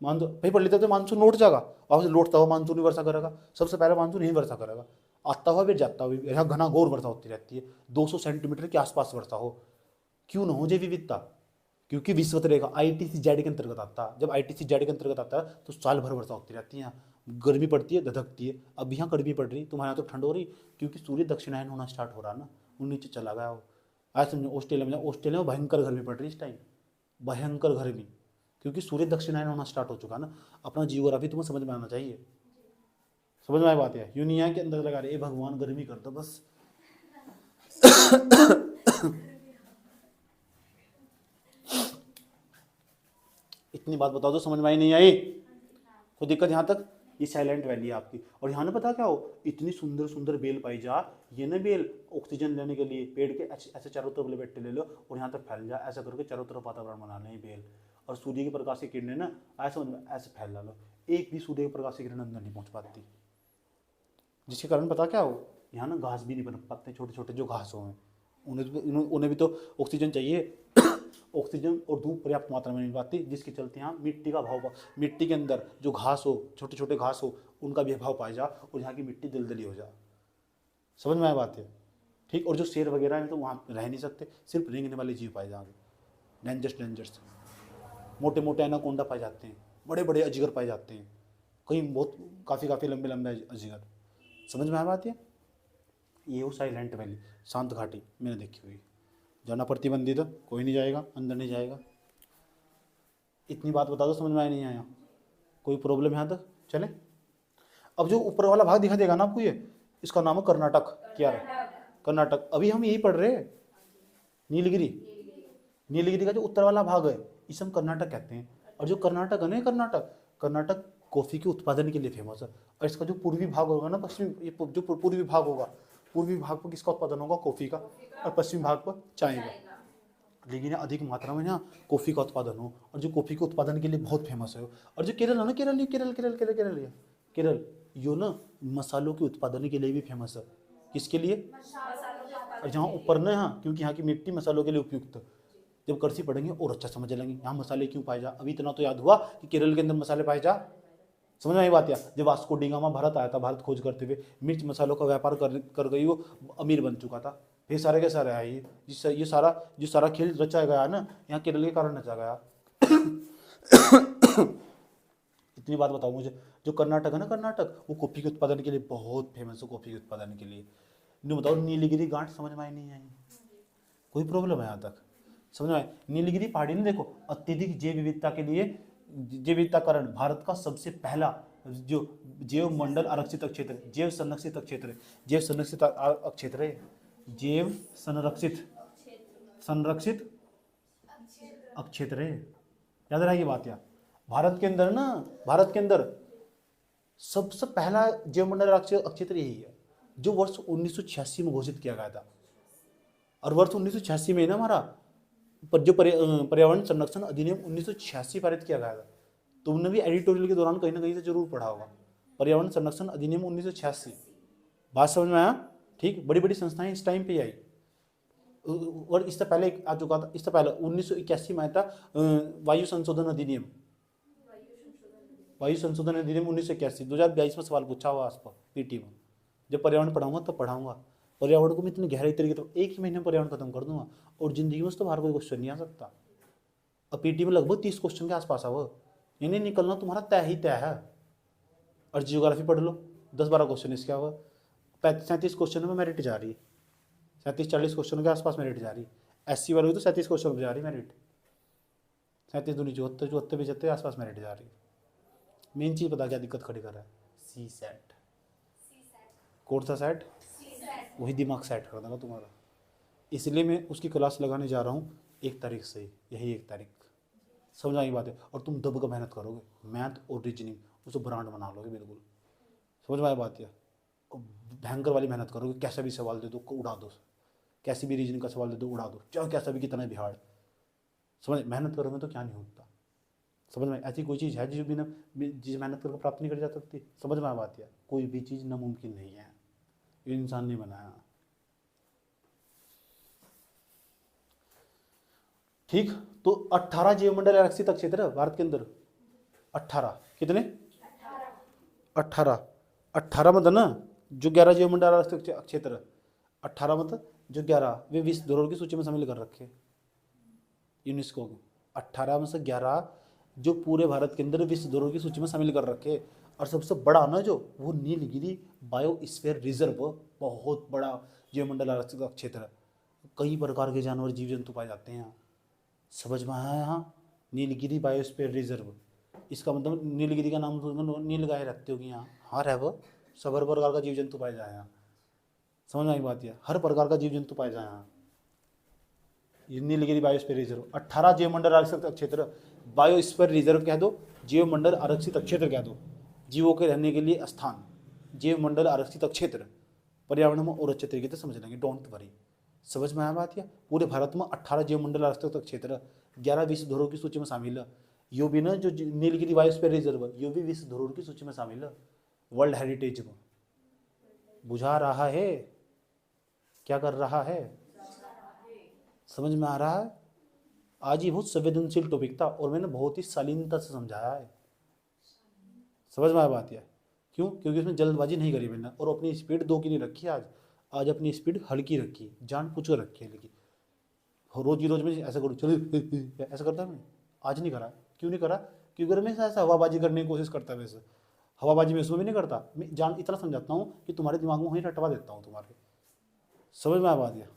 मान दो भाई पढ़ लेते तो मानसून लौट जाएगा, वापस लौटता हुआ मानसून ही वर्षा करेगा। सबसे पहले मानसून ही वर्षा करेगा, आता हुआ फिर जाता हुआ, यहाँ घना घोर वर्षा होती रहती है, 200 सेंटीमीटर के आसपास वर्षा हो। क्यों न हो जय विविधता? क्योंकि विषुवत रेखा ITCZ के अंतर्गत आता है। जब ITCZ के अंतर्गत आता है तो साल भर वर्षा होती रहती है, यहाँ गर्मी पड़ती है, धधकती है। अब यहाँ गर्मी पड़ रही, तुम्हारे यहाँ तो ठंड हो रही, क्योंकि सूर्य दक्षिणायन होना स्टार्ट हो रहा है ना, वो नीचे चला गया हो। आज समझो ऑस्ट्रेलिया में, ऑस्ट्रेलिया में भयंकर गर्मी पड़ रही इस टाइम, भयंकर गर्मी, क्योंकि सूर्य दक्षिणायन होना स्टार्ट हो चुका है ना। अपना जियोग्राफी तुम्हें समझ में आना चाहिए। समझ में आई बात? है यूनिया के अंदर लगा रहे भगवान गर्मी कर दो बस। इतनी बात बता दो, समझ में आई नहीं आई? कोई दिक्कत यहाँ तक? ये साइलेंट वैली है आपकी। और यहाँ ना पता क्या हो, इतनी सुंदर सुंदर बेल पाई जा, ये ना बेल ऑक्सीजन लेने के लिए पेड़ के ऐसे चारों तरफ लपेटे ले लो और यहाँ तक फैल जा, ऐसा करके चारों तरफ वातावरण बना लें बेल। और सूर्य के प्रकाश की किरणें ना ऐसे समझ में ऐसे फैला लो, एक भी सूर्य के प्रकाश की किरण अंदर नहीं पहुंच पाती, जिसके कारण पता क्या हो, यहाँ ना घास भी नहीं बन पाते, छोटे छोटे जो घास हो हैं उन्हें भी तो ऑक्सीजन चाहिए ऑक्सीजन और धूप पर्याप्त मात्रा में मिल पाती, जिसके चलते यहाँ मिट्टी का भाव, मिट्टी के अंदर जो घास हो, छोटे छोटे घास हो, उनका भी अभाव पाया जा और यहाँ की मिट्टी दलदली हो जा। समझ में आया बात है, ठीक। और जो शेर वगैरह हैं तो वहाँ रह नहीं सकते, सिर्फ रेंगने वाले जीव पाए जाएंगे, डेंजर्स मोटे मोटे एनाकोंडा पाए जाते हैं, बड़े बड़े अजगर पाए जाते हैं, कहीं बहुत काफ़ी लंबे लंबे अजगर। समझ में आया बात है। ये हो साइलेंट वैली, शांत घाटी मैंने देखी हुई, जाना प्रतिबंधित, कोई नहीं जाएगा, अंदर नहीं जाएगा। इतनी बात बता दो, समझ में आया नहीं आया, कोई प्रॉब्लम यहाँ तक चले। अब जो ऊपर वाला भाग दिखा देगा ना आपको, ये इसका नाम है कर्नाटक। क्या है कर्नाटक, अभी हम यही पढ़ रहे हैं, नीलगिरी का जो उत्तर वाला भाग है इसे हम कर्नाटक कहते हैं। और जो कर्नाटक है ना, कर्नाटक कॉफ़ी के उत्पादन के लिए फेमस है। और इसका जो पूर्वी भाग होगा ना, पश्चिमी, जो पूर्वी भाग होगा, पूर्वी भाग पर किसका उत्पादन होगा, कॉफ़ी का, और पश्चिमी भाग पर चाय का। लेकिन अधिक मात्रा में ना कॉफ़ी का उत्पादन हो, और जो कॉफ़ी के उत्पादन के लिए बहुत फेमस है। और जो केरल है ना, केरल यो ना मसालों के उत्पादन के लिए भी फेमस है। किसके लिए, और जहाँ ऊपर ना, यहाँ क्योंकि यहाँ की मिट्टी मसालों के लिए उपयुक्त है। जब कृषि पढ़ेंगे और अच्छा समझ लेंगे यहाँ मसाले क्यों पाए जा। अभी इतना तो याद हुआ कि केरल के अंदर मसाले पाए जा। समझ में आई बात। या जब वास्को डी गामा भारत आया था, भारत खोज करते हुए मिर्च मसालों का व्यापार कर गई, वो अमीर बन चुका था। ये सारे के सारे आए, ये सारा खेल रचा गया ना, यहाँ केरल के कारण रचा गया। इतनी बात बताओ मुझे, जो कर्नाटक है ना, कर्नाटक वो कॉफी के उत्पादन के लिए बहुत फेमस है, कॉफी के उत्पादन के लिए। नहीं बताओ, नीलगिरी घाट समझ में आई नहीं आई, कोई प्रॉब्लम है यहाँ तक, समझ में आए। नीलगिरी पहाड़ी ने देखो अत्यधिक जैव विविधता के लिए, जैव विविधता कारण भारत का सबसे पहला जो जैव मंडल आरक्षित क्षेत्र, जैव संरक्षित क्षेत्र, जैव संरक्षित क्षेत्र है, जैव संरक्षित क्षेत्र है। याद रहेगी बात। या भारत के अंदर सबसे पहला जैव मंडल आरक्षित क्षेत्र यही है, जो वर्ष 1986 में घोषित किया गया था। और वर्ष 1986 में ना हमारा जो पर्यावरण संरक्षण अधिनियम 1986 पारित किया गया था। तुमने भी एडिटोरियल के दौरान कहीं ना कहीं से जरूर पढ़ा होगा, पर्यावरण संरक्षण अधिनियम 1986। बात समझ में आया, ठीक। बड़ी बड़ी संस्थाएं इस टाइम पे आई, और इससे पहले आ चुका था, इससे पहले 1981 में आया था वायु संशोधन अधिनियम 1981। 2022 में सवाल पूछा हुआ आस पर पीटी में। जब पर्यावरण पढ़ाऊंगा तब पढ़ाऊंगा। पर्यावरण को मैं इतनी गहराई तरीके तो एक ही महीने में पर्यावरण खत्म कर दूंगा, और जिंदगी में तो बाहर कोई क्वेश्चन नहीं आ सकता। अब पीटी में लगभग 30 क्वेश्चन के आसपास है वो, यानी निकलना तुम्हारा तय है। और जियोग्राफी पढ़ लो, 10-12 क्वेश्चन इसके हुआ, 37 क्वेश्चन में मेरिट जा रही है, 37-40 क्वेश्चन के आसपास मेरिट जा रही है। SC वालों की तो 37 क्वेश्चन पर जा रही मेरिट, 37 दूनी 74, 75 आसपास मेरिट जा रही है। मेन चीज़ पता क्या दिक्कत खड़ी कर रहा है, सी सेट। कौन सा सेट, वही दिमाग सेट कर देगा तुम्हारा। इसलिए मैं उसकी क्लास लगाने जा रहा हूँ 1 तारीख से, यही 1 तारीख। समझ आई बात है। और तुम दब कर मेहनत करोगे, मैथ और रीजनिंग उसे ब्रांड बना लोगे बिल्कुल। समझ में आई बात है। भयंकर वाली मेहनत करोगे, कैसा भी सवाल दे दो उड़ा दो, कैसी भी रीजनिंग का सवाल दे दो उड़ा दो, चाहे कैसा भी कितना भी हार्ड। समझ, मेहनत करोगे तो क्या नहीं होता। समझ में, ऐसी कोई चीज़ है जिस बिना जिस मेहनत करके प्राप्त नहीं कर जा सकती। समझ में आ बात है। कोई भी चीज़ नामुमकिन नहीं है, ये इंसान ने बनाया, ठीक। तो 18 जीवमंडल आरक्षित क्षेत्र है भारत के अंदर। 18 कितने, 18 मतलब ना जो 11 जीवमंडल आरक्षित क्षेत्र, 18 मतलब जो 11 वे विश्व धरोहर की सूची में शामिल कर रखे यूनेस्को को। 18 में से 11 जो पूरे भारत के अंदर विश्व धरोहर की सूची में शामिल कर रखे। और सबसे बड़ा ना जो वो नीलगिरी बायोस्फीयर रिजर्व, बहुत बड़ा जीवमंडल आरक्षित क्षेत्र है। कई प्रकार के जानवर जीव जंतु पाए जाते हैं यहाँ। समझ में आया। यहाँ नीलगिरी बायोस्फीयर रिजर्व, इसका मतलब नीलगिरी का नाम नील गाय रखते होगी यहाँ। हाँ रह वो सब हर प्रकार का जीव जंतु पाए जाए यहाँ। समझ में आई बात है, हर प्रकार का जीव जंतु पाए जाए यहाँ। ये नीलगिरी बायोस्फीयर रिजर्व 18 जीवमंडल आरक्षित क्षेत्र, बायोस्फीयर रिजर्व कह दो, जीवमंडल आरक्षित क्षेत्र कह दो, जीवों के रहने के लिए स्थान, जीवमंडल आरक्षित क्षेत्र। पर्यावरण में और अच्छे तरीके से समझ लेंगे, डोंट वरी। समझ में आया बात। या पूरे भारत में 18 जीवमंडल आरक्षित क्षेत्र, 11 विश्व धरोहर की सूची में शामिल है। यो भी ना जो नीलगिरी बायोस्फीयर रिजर्व है यो भी विश्व धरोहर की सूची में शामिल है, वर्ल्ड हेरिटेज में। बुझा रहा है, क्या कर रहा है, समझ में आ रहा है। आज ये बहुत संवेदनशील टॉपिक था और मैंने बहुत ही शालीनता से समझाया है, समझ में आ बात है। क्यों? क्योंकि उसमें जल्दबाजी नहीं करी मैंने और अपनी स्पीड 2 की नहीं रखी आज अपनी स्पीड हल्की रखी, जान पूछ कर रखी है। लेकिन रोज ही रोज में ऐसा करूँ, चलो ऐसा करता है मैं, आज नहीं करा। क्यों नहीं करा? क्योंकि अगर मैं ऐसा हवाबाजी करने की कोशिश करता है, वैसे हवाबाजी में उसमें भी नहीं करता, मैं जान इतना समझाता हूँ कि तुम्हारे दिमाग में वहीं रटवा देता हूँ तुम्हारे, समझ में आ बात है।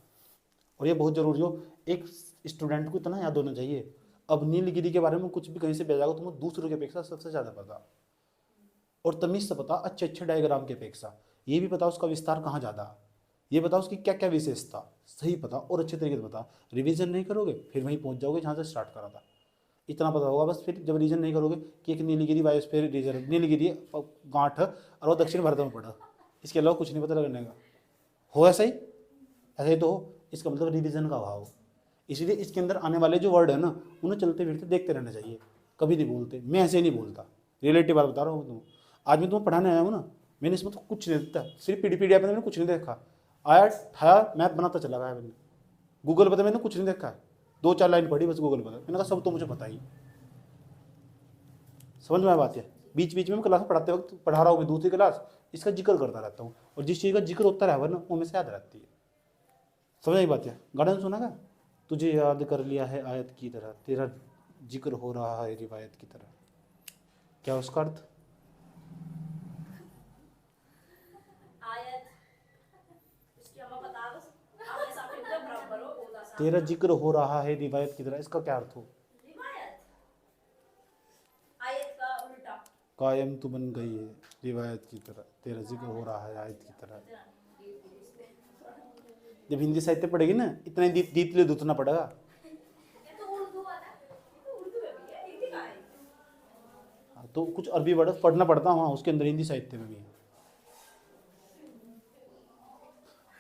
और ये बहुत जरूरी हो, एक स्टूडेंट को इतना याद होना चाहिए, अब नीलगिरी के बारे में कुछ भी कहीं से भेजा हो तुम्हें दूसरों की अपेक्षा सबसे ज़्यादा पता, और तमीज से पता, अच्छे अच्छे डायग्राम की अपेक्षा। ये भी पता उसका विस्तार कहाँ ज़्यादा, ये बताओ उसकी क्या क्या विशेषता, सही पता और अच्छे तरीके से पता। रिवीजन नहीं करोगे फिर वहीं पहुंच जाओगे जहाँ से स्टार्ट करा था, इतना पता होगा बस। फिर जब रिवीजन नहीं करोगे कि एक नीलगिरी बायोस्फीयर रिजर्व, नीलगिरी गांठ और वो दक्षिण भारत में पड़ा, इसके अलावा कुछ नहीं पता लगने का हो। ऐसा ही तो हो, इसका मतलब रिवीजन का अभाव। इसलिए इसके अंदर आने वाले जो वर्ड है ना उन्हें चलते फिरते देखते रहना चाहिए, कभी नहीं बोलते। मैं ऐसे ही नहीं बोलता, रिलेटिव बात बता रहा हूँ। तुम आज मैं तुम्हें पढ़ाने आया हूँ ना, मैंने इसमें तो कुछ नहीं देखता, सिर्फ पीडीएफ में मैंने कुछ नहीं देखा, आया ठाया मैप बनाता चला गया मैंने। गूगल पर मैंने कुछ नहीं देखा है, 2-4 लाइन पढ़ी बस गूगल पर, मैंने कहा सब तो मुझे पता ही, समझ में आ बात है। बीच बीच में मैं क्लास पढ़ाते वक्त पढ़ा रहा हूँ, दूसरी क्लास इसका जिक्र करता रहता हूँ, और जिस चीज़ का जिक्र होता रहा ना वो हमें से याद रहती है, समझ आई बात है। गार्डन सुना क्या? तुझे याद कर लिया है आयत की तरह, तेरा जिक्र हो रहा है रिवायत की तरह, क्या उसका अर्थ? तेरा जिक्र हो रहा है रिवायत की तरह, इसका क्या अर्थ हो? आयत का उल्टा, कायम तू बन गई है रिवायत की तरह, तेरा जिक्र हो रहा है आयत की तरह। जब हिंदी साहित्य पढ़ेगी ना इतना दीतले दूतना पड़ेगा। हाँ तो कुछ अरबी वर्ड पढ़ना पड़ता है, हाँ उसके अंदर हिंदी साहित्य में भी।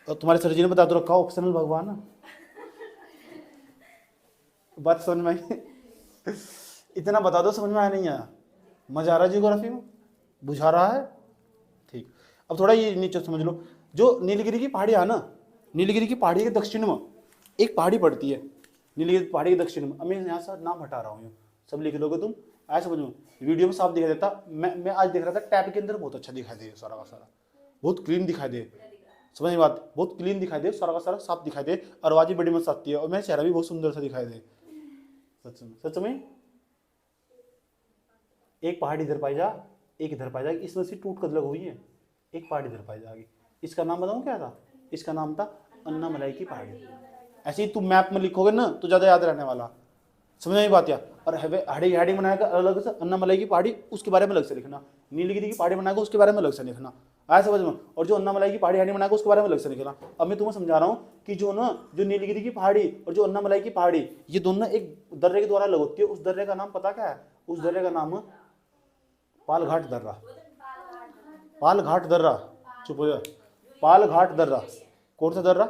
और तुम्हारे सर जी ने बता तो रखा ऑप्शनल भगवान ना, बात समझ में आई? इतना बता दो समझ में आया नहीं आया, मजा आ रहा है जियोग्राफी में, बुझा रहा है ठीक। अब थोड़ा ये नीचे समझ लो, जो नीलगिरी की पहाड़ी है ना, नीलगिरी की पहाड़ी के दक्षिण में एक पहाड़ी पड़ती है, नीलगिरी पहाड़ी के दक्षिण में। अब मैं यहाँ से नाम हटा रहा हूँ, सब लिख लोगे तुम, आया समझ में। वीडियो में साफ दिखाई देता, मैं आज देख रहा था टैब के अंदर बहुत अच्छा दिखाई दे, सारा का सारा बहुत क्लीन दिखाई दे, समझ बात, बहुत क्लीन दिखाई दे, सारा का सारा साफ दिखाई दे, और आवाज भी बड़ी मस्त आती है, और मेरा चेहरा भी बहुत सुंदर सा दिखाई दे, सच में। एक पहाड़ी इधर पाई जा, एक इधर पाई जा, इसमें से टूट कदलग हुई है, एक पहाड़ी इधर पाई जाएगी। इसका नाम बताऊं क्या था? इसका नाम था अन्नामलाई की पहाड़ी। ऐसे ही तुम मैप में लिखोगे ना तो ज्यादा याद रहने वाला, समझ में बात या। और हेडिंग बनाएगा अलग से, अन्नामलाई की पहाड़ी उसके बारे में अलग से लिखना, नीलगिरी की पहाड़ी बनाएगा उसके बारे में अलग से लिखना, आया समझ में। और जो अन्नामलाई की पहाड़ी हेडिंग बनाएगा उसके बारे में अलग से लिखना। अब मैं तुम्हें समझा रहा हूँ कि जो नीलगिरी की पहाड़ी और जो अन्नामलाई की पहाड़ी, ये दोनों एक दर्रे के द्वारा अलग होती है। उस दर्रे का नाम पता क्या है? उस दर्रे का नाम पालघाट दर्रा, पालघाट दर्रा, चुप हो जा, पालघाट दर्रा। कौन सा दर्रा?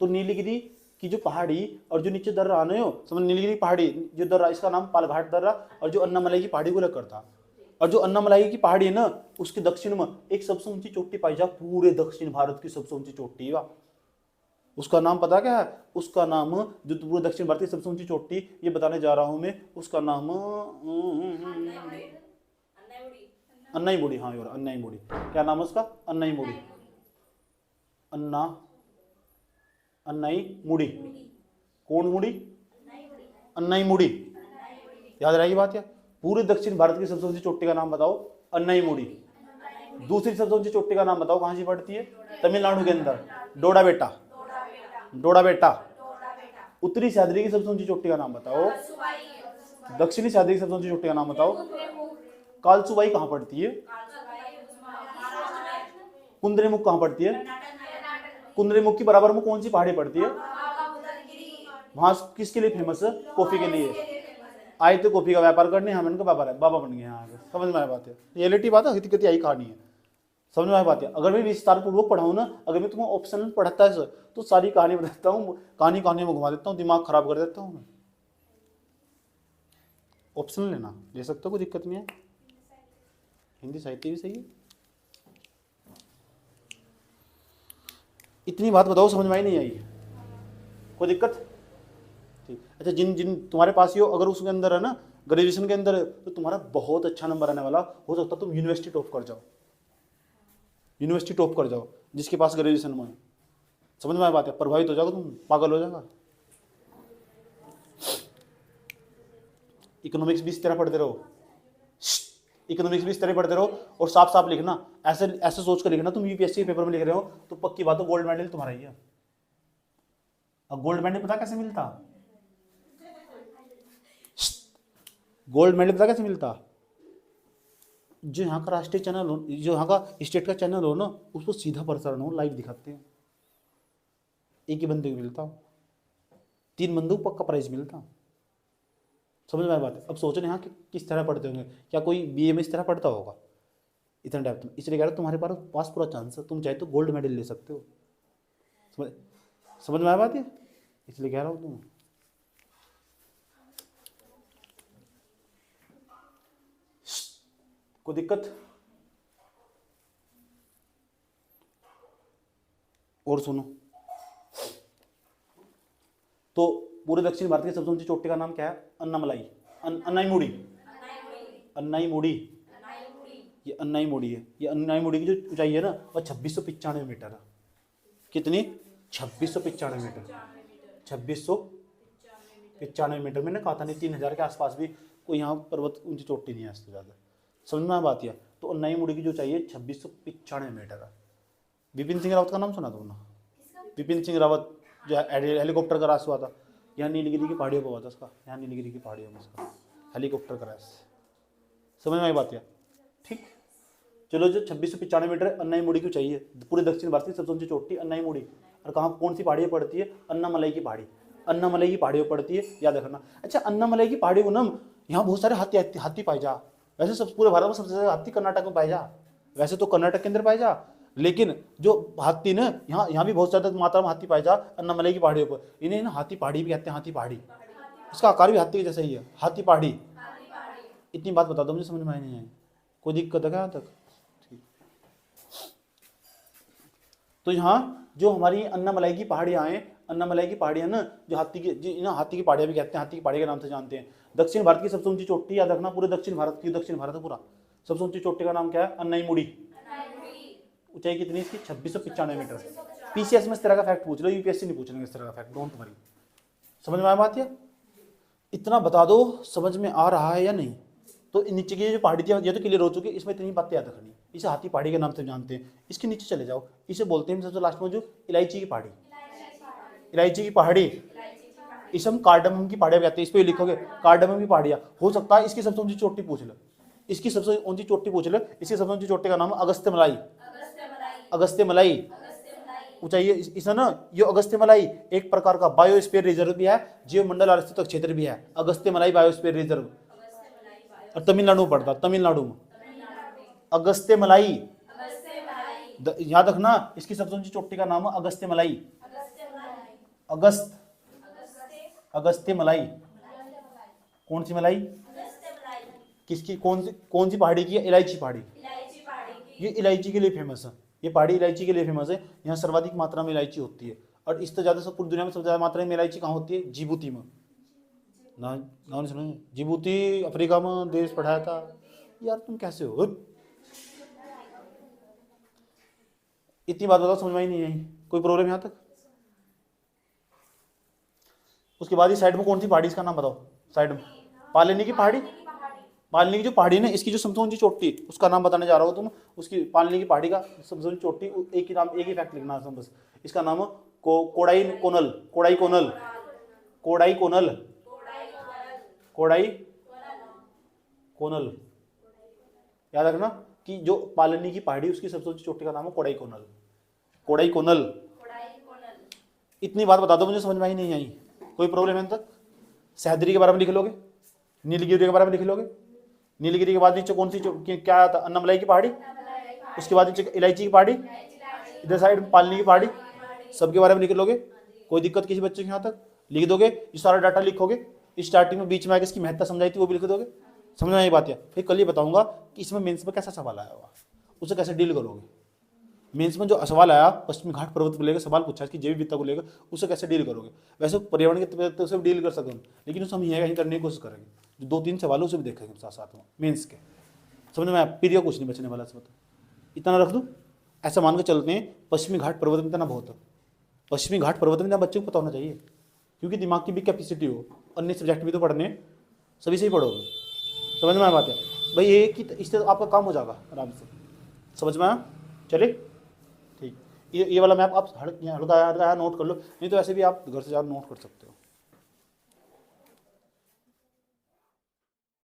तो नीलगिरी की जो पहाड़ी और जो नीचे दर्रा आने हो, समझ, नीलगिरी पहाड़ी जो दर्रा इसका नाम पालघाट दर्रा, और जो अन्नामलाई की पहाड़ी को अलग करता। और जो अन्नामलाई की पहाड़ी है ना उसके दक्षिण में एक सबसे ऊंची चोटी पाई जा, पूरे दक्षिण भारत की सबसे ऊंची चोटी है, उसका नाम पता क्या है? उसका नाम, जो पूरे दक्षिण भारत की सबसे ऊंची चोटी ये बताने जा रहा हूं मैं, उसका नाम अन्नाई मुड़ी। हाँ यार अन्नाई मुड़ी, क्या नाम है उसका? अन्नाई मुड़ी, अन्नाई मुड़ी। कौन मुड़ी? अन्नाई मुड़ी, याद रहेगी बात। या पूरे दक्षिण भारत की सबसे ऊंची चोटी का नाम बताओ, अन्नाई मुड़ी। दूसरी सबसे ऊंची चोटी का नाम बताओ कहां से पड़ती है? तमिलनाडु के अंदर, डोडा बेटा, डोडा बेटा। उत्तरी सह्याद्री की सबसे ऊंची चोटी का नाम बताओ, दक्षिणी सह्याद्री की सबसे ऊंची चोटी का नाम बताओ। कालसुबाई कहां पड़ती है? कुंद्रेमुख कहां पड़ती है? कुंद्रेमुख की बराबर में कौन सी पहाड़ी पड़ती है? वहां किसके लिए फेमस है? कॉफी के लिए। आए तो कॉफी का व्यापार करने, हम इनका व्यापार है, बाबा बन गए यहाँ आगे, समझ में आया बात है। रियलिटी बात है, हित आई कहानी है, समझ में आया बात है। अगर मैं विस्तार पूर्वक पढ़ाऊँ ना, अगर मैं तुम्हें ऑप्शनल पढ़ाता है तो सारी कहानी बताता हूँ, कहानी में घुमा देता हूँ, दिमाग खराब कर देता हूँ मैं, ऑप्शनल लेना, ले सकते हो, कोई दिक्कत नहीं है। हिंदी साहित्य भी सही है। इतनी बात बताओ, समझ में आई नहीं आई? कोई दिक्कत? ठीक। अच्छा, जिन जिन तुम्हारे पास ही हो, अगर उसके अंदर है ना ग्रेजुएशन के अंदर, तो तुम्हारा बहुत अच्छा नंबर आने वाला, हो सकता तुम यूनिवर्सिटी टॉप कर जाओ, यूनिवर्सिटी टॉप कर जाओ जिसके पास ग्रेजुएशन में है। समझ में आया बात है? प्रभावित हो जाओगे तुम, पागल हो जाएगा। इकोनॉमिक्स भी इस तरह पढ़ते रहो, इकोनॉमिक्स भी इस तरह पढ़ते रहो, और साफ साफ लिखना, ऐसे ऐसे सोच कर लिखना तुम यूपीएससी के पेपर में लिख रहे हो तो पक्की बात है गोल्ड मेडल तुम्हारा ही है। अब गोल्ड मेडल पता कैसे मिलता? गोल्ड मेडल पता कैसे मिलता? जो यहाँ का राष्ट्रीय चैनल हो, जो यहाँ का स्टेट का चैनल हो ना, उसको सीधा प्रसारण हो, लाइव दिखाते हैं, एक ही बंदे को मिलता, 3 बंदों को पक्का प्राइज मिलता। समझ में आया बात है? अब सोचो यहाँ कि किस तरह पढ़ते होंगे, क्या कोई बीए में इस तरह पढ़ता होगा इतना डेप्थ में? इसलिए कह रहा हूँ तुम्हारे पास पूरा चांस है, तुम चाहे तो गोल्ड मेडल ले सकते हो। समझ में आया बात है? इसलिए कह रहा हूँ तुम कोई दिक्कत? और सुनो, तो पूरे दक्षिण भारत की सबसे ऊंची चोटी का नाम क्या है? अन्नामलाई, अन्नाईमुड़ी, अन्नाईमुड़ी, ये अन्नाईमुड़ी है। ये अन्नाईमुड़ी की जो ऊंचाई है ना, वह 2695 मीटर है। कितनी? 2695 मीटर, 2695 मीटर। मैंने कहा था नहीं 3000 के आसपास भी कोई यहाँ पर्वत ऊंची चोटी नहीं है इससे ज्यादा। समझ में बात है? तो अन्नाईमुड़ी की जो चाहिए 2695 मीटर है। विपिन सिंह रावत का नाम सुना तुमने? विपिन सिंह रावत जो हेलीकॉप्टर क्रैश हुआ था, यहाँ नीलगिरी की पहाड़ियों पर हुआ था उसका, यहाँ नीलगिरी की पहाड़ियों में उसका हेलीकॉप्टर क्रैश। समझ में आई बात है? ठीक। चलो, जो 2695 मीटर अन्नाईमुड़ी की चाहिए, पूरे दक्षिण भारत की सबसे ऊंची चोटी अन्नाईमुड़ी। और कहाँ कौन सी पहाड़ियाँ पड़ती है? अन्नामलाई की पहाड़ी, अन्नामलाई की पहाड़ियों पड़ती है, याद रखना। अच्छा, अन्नामलाई की पहाड़ियों ना, यहाँ बहुत सारे हाथी पाए जा। वैसे सब पूरे भारत में सबसे ज्यादा हाथी कर्नाटक में पाए जा, वैसे तो कर्नाटक के अंदर पाए जा, लेकिन जो हाथी ना यहाँ भी बहुत ज्यादा मात्रा में हाथी पाए जा अन्नामलाई की पहाड़ियों पर। इन्हें ना हाथी पहाड़ी भी कहते हैं, हाथी पहाड़ी। इसका आकार भी हाथी के जैसा ही है, हाथी पहाड़ी। इतनी बात बता दो, मुझे समझ में आई नहीं आई? कोई दिक्कत है क्या यहाँ तक? ठीक। तो यहाँ जो हमारी अन्नामलाई की पहाड़ियाँ हैं, अन्नामलाई की पहाड़ियाँ ना, जो हाथी की पहाड़ियाँ भी कहते हैं, हाथी की पहाड़ी के नाम से जानते हैं। दक्षिण भारत की सबसे ऊंची चोटी, याद रखना, पूरे दक्षिण भारत है पूरा, सबसे ऊंची चोटी का नाम क्या है? अन्नाईमुड़ी। ऊंचाई कितनी इसकी? 2695 मीटर। पीसीएस में इस तरह का फैक्ट पूछ लो, यूपीएससी नहीं पूछेंगे इस तरह का फैक्ट, डोंट वरी। समझ में आया बात? है इतना बता दो, समझ में आ रहा है या नहीं? तो नीचे की जो पहाड़ी थी ये तो क्लियर हो चुकी है, इसमें इतनी बातें याद रखनी। इसे हाथी पहाड़ी के नाम से जानते हैं। इसके नीचे चले जाओ, इसे बोलते हैं सबसे लास्ट में जो इलायची की पहाड़ी, इलायची की पहाड़ी, इसे हम कार्डमम की पहाड़ियाँ कहते हैं। इस पर लिखोगे कार्डमम की पहाड़ियाँ। हो सकता है इसकी सबसे ऊंची चोटी पूछ लो, इसकी सबसे ऊंची चोटी पूछ लो। इसकी सबसे ऊंची चोटी का नाम अगस्त्यमलाई, अगस्त्यमलाई ऊंचाई है इसे ना। ये अगस्त्यमलाई एक प्रकार का बायोस्फीयर रिजर्व भी है, जीव मंडल आरक्षित क्षेत्र भी है, अगस्त्यमलाई बायोस्फीयर रिजर्व। और तमिलनाडु में पड़ता, तमिलनाडु में अगस्त्यमलाई। याद रखना, इसकी सबसे ऊंची चोटी का नाम है अगस्त्यमलाई, अगस्त्यमलाई। कौन सी मलाई? किसकी? कौन सी पहाड़ी की है? इलायची पहाड़ी। ये इलायची के लिए फेमस है, ये पहाड़ी इलायची के लिए फेमस है। यहाँ सर्वाधिक मात्रा में इलायची होती है, और इससे ज्यादा सब पूरी दुनिया में सबसे ज्यादा मात्रा में इलायची कहाँ होती है? जिबूती में। नाम नहीं सुना? जिबूती अफ्रीका में देश पढ़ाया था यार, तुम कैसे हो? इतनी बात बताओ, समझ में ही नहीं आई? कोई प्रॉब्लम यहाँ तक? उसके बाद ही साइड में कौन सी पहाड़ी, इसका नाम बताओ साइड में? पालिनी की पहाड़ी। पालिनी की जो पहाड़ी ना, इसकी जो सबसे ऊंची चोटी, उसका नाम बताने जा रहा हो तुम। उसकी पालिनी की पहाड़ी का सबसे ऊंची चोटी, एक ही नाम, एक ही फैक्ट लिखना है बस। इसका नाम है कोडाई कोनल, कोडाई कोनल, कोडाई कोनल, कोडाई कोनल। याद रखना कि जो पालिनी की पहाड़ी, उसकी सबसे ऊंची चोटी का नाम है कोडाई कोनल, कोडाई कोनल। इतनी बात बता दो, मुझे समझ में ही नहीं आई? कोई प्रॉब्लम है तक? सह्याद्री के बारे में लिख लोगे, नीलगिरी के बारे में लिख लोगे। नीलगिरी के बाद नीचे कौन सी क्या आता? अन्नामलाई की पहाड़ी। उसके बाद नीचे इलायची की पहाड़ी, इधर साइड पालिनी की पहाड़ी, सबके बारे में लिख लोगे। कोई दिक्कत किसी बच्चे के यहाँ तक? लिख दोगे, ये सारा डाटा लिखोगे, स्टार्टिंग में बीच में आके इसकी महत्ता समझाई थी वो भी लिख दोगे, समझ में आई बात है। फिर कल ये बताऊंगा कि इसमें मेंस में कैसा सवाल आया हुआ, उसे कैसे डील करोगे। मेंस में जो सवाल आया पश्चिमी घाट पर्वत को लेकर सवाल पूछा कि जैविक विविधता को लेकर, उसे कैसे डील करोगे। वैसे पर्यावरण के तरीके से डील कर सकते हैं, लेकिन उसे हम यहीं करने की कोशिश करेंगे। जो 2-3 सवाल है उसे भी देखेंगे साथ साथ में मेंस के, समझ में आया। पीरियड कुछ नहीं बचने वाला, इतना रख दूँ। ऐसा मान के चलते हैं पश्चिमी घाट पर्वत में इतना बहुत है, पश्चिमी घाट पर्वत में बच्चे को पता होना चाहिए, क्योंकि दिमाग की भी कैपेसिटी हो, अन्य सब्जेक्ट भी तो पढ़ने सभी से ही पढ़ोगे, समझ में आया बात है भाई। ये कि इससे तो आपका काम हो जाएगा आराम से, समझ में आया। चलिए ठीक, ये वाला मैप आप हल्का नोट कर लो, नहीं तो ऐसे भी आप घर से जाकर नोट कर सकते हो।